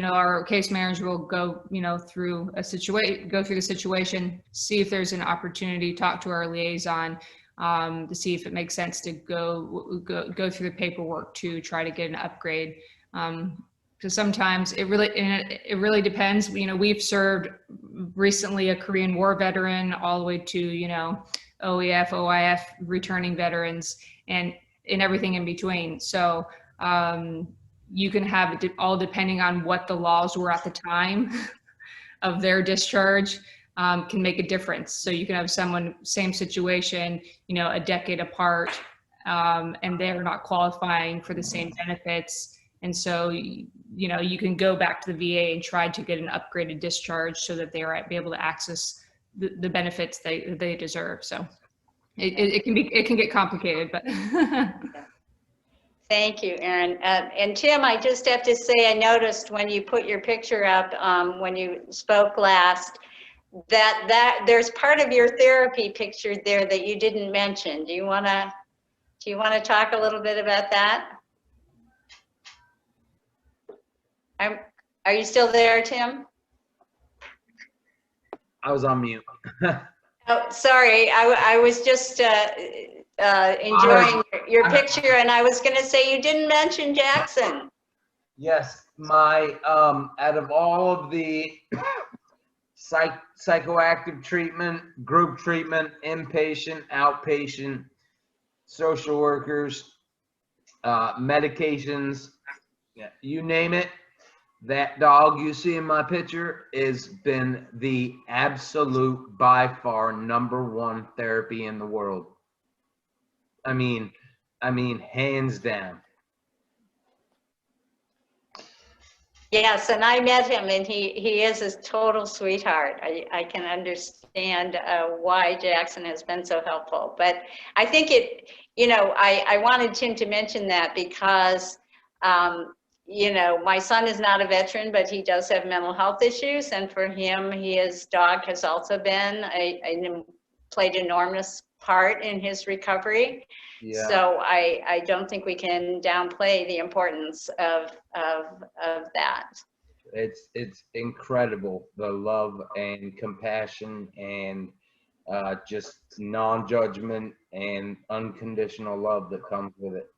our case manager will go, through the situation, see if there's an opportunity, talk to our liaison to see if it makes sense to go through the paperwork to try to get an upgrade. Because sometimes it really depends. We've served recently a Korean War veteran all the way to, OEF, OIF returning veterans and everything in between. So you can have it all depending on what the laws were at the time of their discharge, can make a difference. So you can have someone, same situation, a decade apart, and they're not qualifying for the same benefits. And so, you can go back to the VA and try to get an upgraded discharge so that they are able to access the benefits they deserve. So it can get complicated, but. Thank you, Aaron. And Tim, I just have to say, I noticed when you put your picture up, when you spoke last, that there's part of your therapy picture there that you didn't mention. Do you want to talk a little bit about that? Are you still there, Tim? I was on mute. Oh, sorry. I was just enjoying your picture, and I was going to say you didn't mention Jackson. Yes, my out of all of the psychoactive treatment, group treatment, inpatient, outpatient, social workers, medications, you name it, that dog you see in my picture has been the absolute, by far, #1 therapy in the world. I mean, hands down. Yes, and I met him, and he is a total sweetheart. I can understand why Jackson has been so helpful. But I think I wanted Tim to mention that because, my son is not a veteran, but he does have mental health issues. And for him, his dog has also been played an enormous part in his recovery. Yeah. So I don't think we can downplay the importance of that. It's incredible, the love and compassion and just non-judgment and unconditional love that comes with it.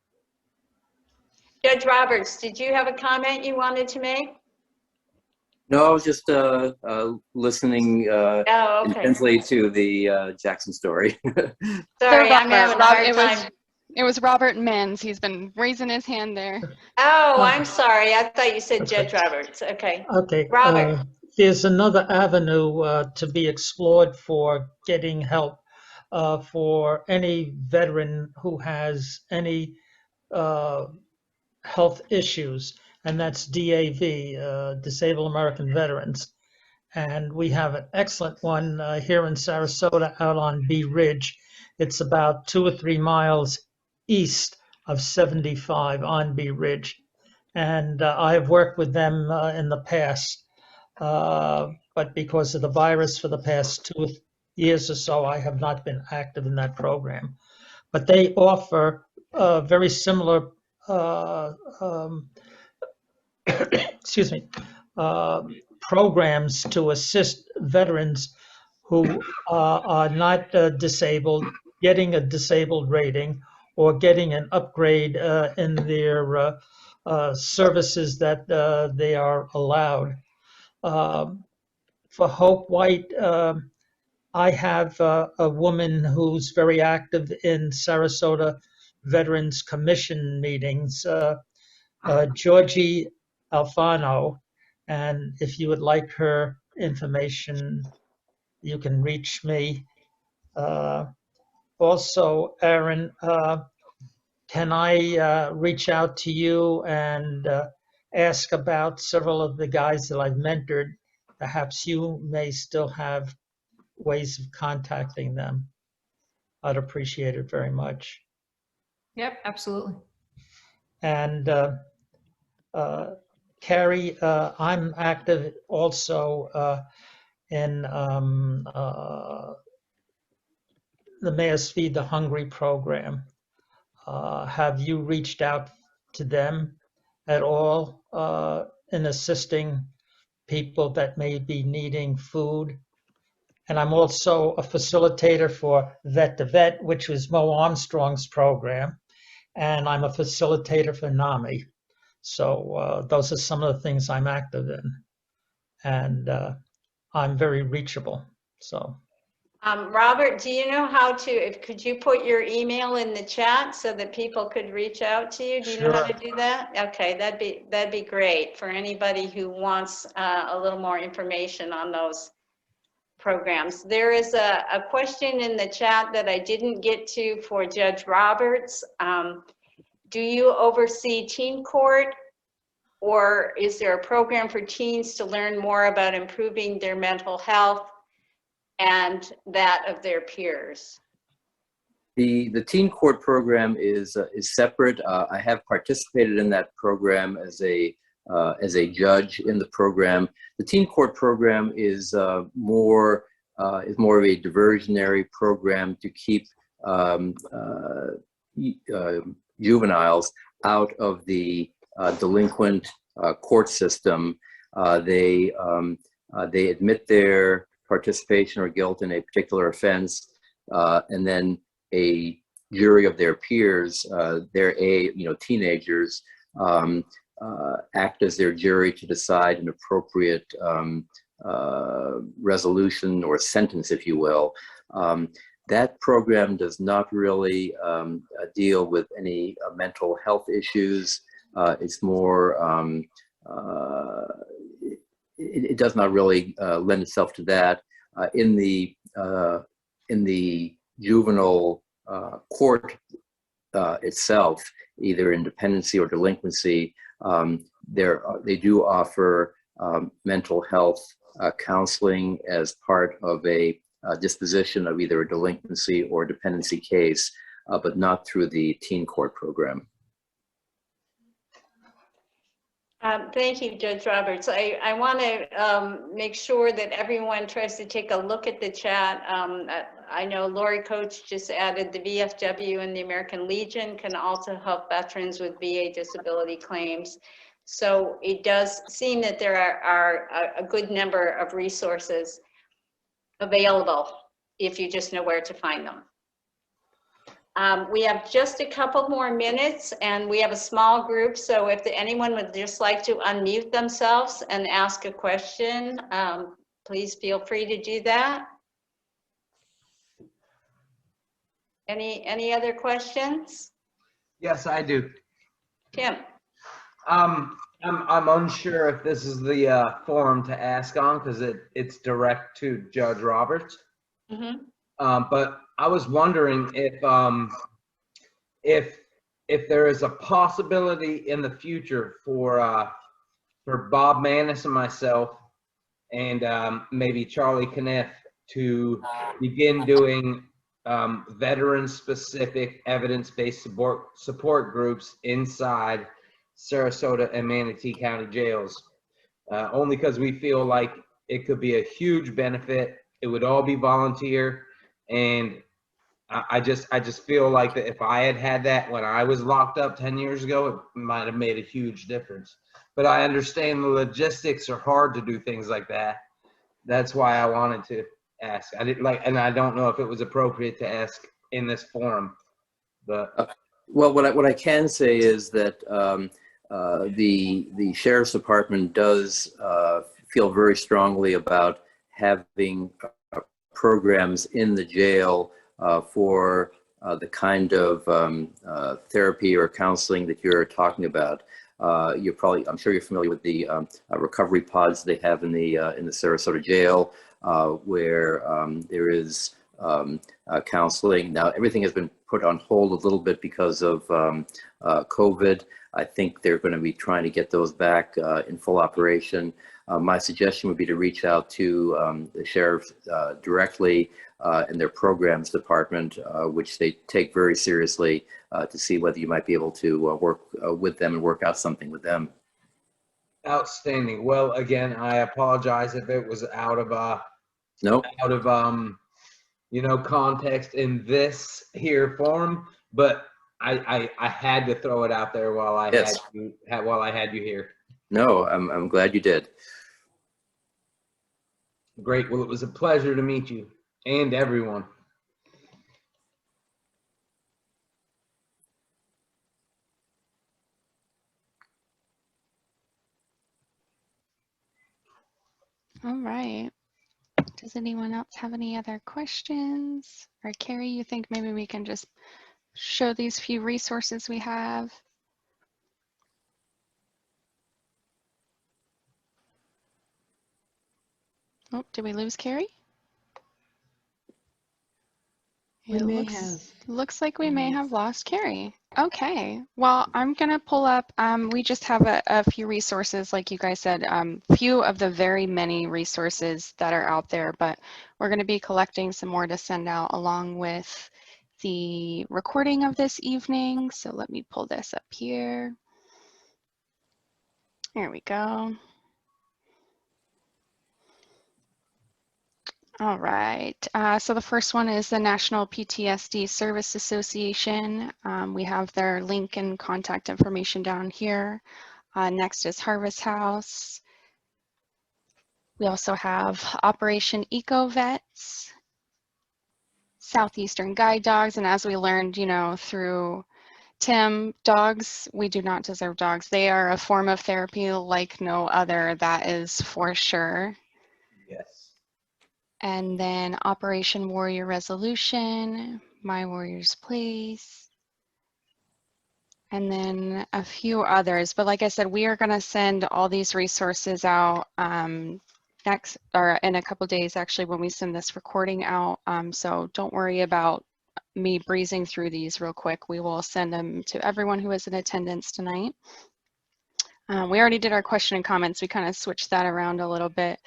Judge Roberts, did you have a comment you wanted to make? No, I was just listening intensely to the Jackson story. Sorry, I'm having a hard time. It was Robert Menz. He's been raising his hand there. Oh, I'm sorry. I thought you said Judge Roberts. Okay. Okay. Robert. There's another avenue to be explored for getting help for any veteran who has any health issues, and that's DAV, Disabled American Veterans. And we have an excellent one here in Sarasota out on Bee Ridge. It's about 2 or 3 miles east of 75 on Bee Ridge. And I've worked with them in the past, but because of the virus for the past 2 years or so, I have not been active in that program. But they offer very similar excuse me, programs to assist veterans who are not disabled, getting a disabled rating or getting an upgrade in their services that they are allowed. For Hope White, I have a woman who's very active in Sarasota Veterans Commission meetings, Georgie Alfano, and if you would like her information, you can reach me. Also, Aaron, can I reach out to you and ask about several of the guys that I've mentored? Perhaps you may still have ways of contacting them. I'd appreciate it very much. Yep, absolutely. And Carrie, I'm active also in the Mayor's Feed the Hungry program. Have you reached out to them at all in assisting people that may be needing food? And I'm also a facilitator for Vet to Vet, which was Mo Armstrong's program. And I'm a facilitator for NAMI. So those are some of the things I'm active in. And I'm very reachable. So. Robert, do you know how to, could you put your email in the chat so that people could reach out to you? Do you know how to do that? Okay, that'd be great for anybody who wants a little more information on those programs. There is a question in the chat that I didn't get to for Judge Roberts. Do you oversee teen court, or is there a program for teens to learn more about improving their mental health and that of their peers? The teen court program is separate. I have participated in that program as a judge in the program. The teen court program is more of a diversionary program to keep juveniles out of the delinquent court system. They admit their participation or guilt in a particular offense, and then a jury of their peers, teenagers, act as their jury to decide an appropriate resolution or sentence, if you will. That program does not really deal with any mental health issues. It's more, it does not really lend itself to that. In the juvenile court itself, either in dependency or delinquency, they do offer mental health counseling as part of a disposition of either a delinquency or dependency case, but not through the teen court program. Thank you, Judge Roberts. I want to make sure that everyone tries to take a look at the chat. I know Lori Coach just added the VFW and the American Legion can also help veterans with VA disability claims. So it does seem that there are a good number of resources available if you just know where to find them. We have just a couple more minutes and we have a small group. So if anyone would just like to unmute themselves and ask a question, please feel free to do that. Any other questions? Yes, I do. Tim. I'm unsure if this is the forum to ask on because it's direct to Judge Roberts. Mm-hmm. But I was wondering if there is a possibility in the future for Bob Maness and myself and maybe Charlie Kniff to begin doing veteran-specific evidence-based support groups inside Sarasota and Manatee County jails, only because we feel like it could be a huge benefit. It would all be volunteer, and I just feel like that if I had that when I was locked up 10 years ago, it might have made a huge difference. But I understand the logistics are hard to do things like that. That's why I wanted to ask. And I don't know if it was appropriate to ask in this forum, but. Well, what I can say is that the Sheriff's Department does feel very strongly about having programs in the jail for the kind of therapy or counseling that you're talking about. I'm sure you're familiar with the recovery pods they have in the Sarasota jail, where there is counseling. Now, everything has been put on hold a little bit because of COVID. I think they're going to be trying to get those back in full operation. My suggestion would be to reach out to the sheriff directly in their programs department, which they take very seriously, to see whether you might be able to work with them and work out something with them. Outstanding. Well, again, I apologize if it was out of Nope. you know, context in this here form, but I had to throw it out there while I Yes. had you here. No, I'm glad you did. Great. Well, it was a pleasure to meet you and everyone. All right. Does anyone else have any other questions? Or Carrie, you think maybe we can just show these few resources we have? Oh, did we lose Carrie? Looks like we may have lost Carrie. Okay, well, I'm gonna pull up, we just have a few resources, like you guys said, few of the very many resources that are out there, but we're gonna be collecting some more to send out along with the recording of this evening. So let me pull this up here. There we go. All right, so the first one is the National PTSD Service Association. We have their link and contact information down here. Next is Harvest House. We also have Operation Eco Vets, Southeastern Guide Dogs, and as we learned, you know, through Tim, dogs, we do not deserve dogs. They are a form of therapy like no other, that is for sure. Yes. And then Operation Warrior Resolution, My Warrior's Place, and then a few others. But like I said, we are going to send all these resources out next, or in a couple days actually, when we send this recording out. So don't worry about me breezing through these real quick. We will send them to everyone who is in attendance tonight. We already did our question and comments. We kind of switched that around a little bit.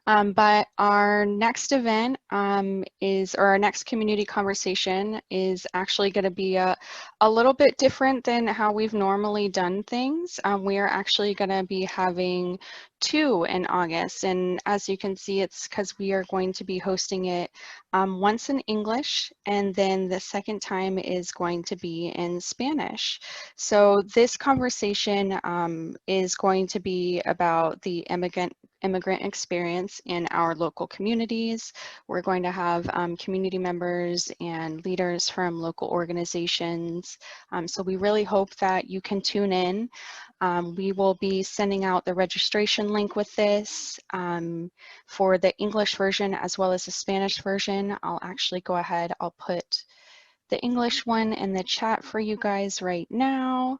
But our next event or our next community conversation is actually going to be a little bit different than how we've normally done things. We are actually going to be having 2 in August. And as you can see, it's because we are going to be hosting it once in English, and then the second time is going to be in Spanish. So this conversation is going to be about the immigrant experience in our local communities. We're going to have community members and leaders from local organizations. So we really hope that you can tune in. We will be sending out the registration link with this for the English version as well as the Spanish version. I'll actually go ahead, I'll put the English one in the chat for you guys right now.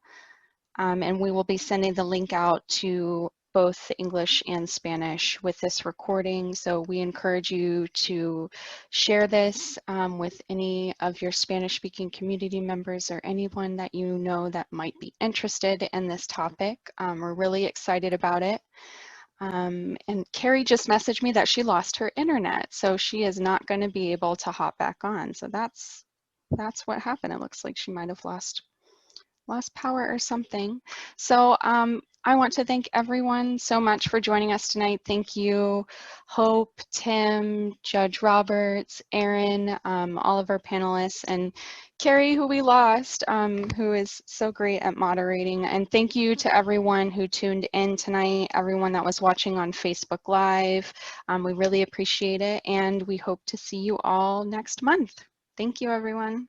And we will be sending the link out to both English and Spanish with this recording. So we encourage you to share this with any of your Spanish-speaking community members or anyone that you know that might be interested in this topic. We're really excited about it. And Carrie just messaged me that she lost her internet, so she is not going to be able to hop back on. So that's what happened. It looks like she might have lost power or something. So I want to thank everyone so much for joining us tonight. Thank you, Hope, Tim, Judge Roberts, Aaron, all of our panelists, and Carrie, who we lost, who is so great at moderating. And thank you to everyone who tuned in tonight, everyone that was watching on Facebook Live. We really appreciate it, and we hope to see you all next month. Thank you, everyone.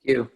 Thank you.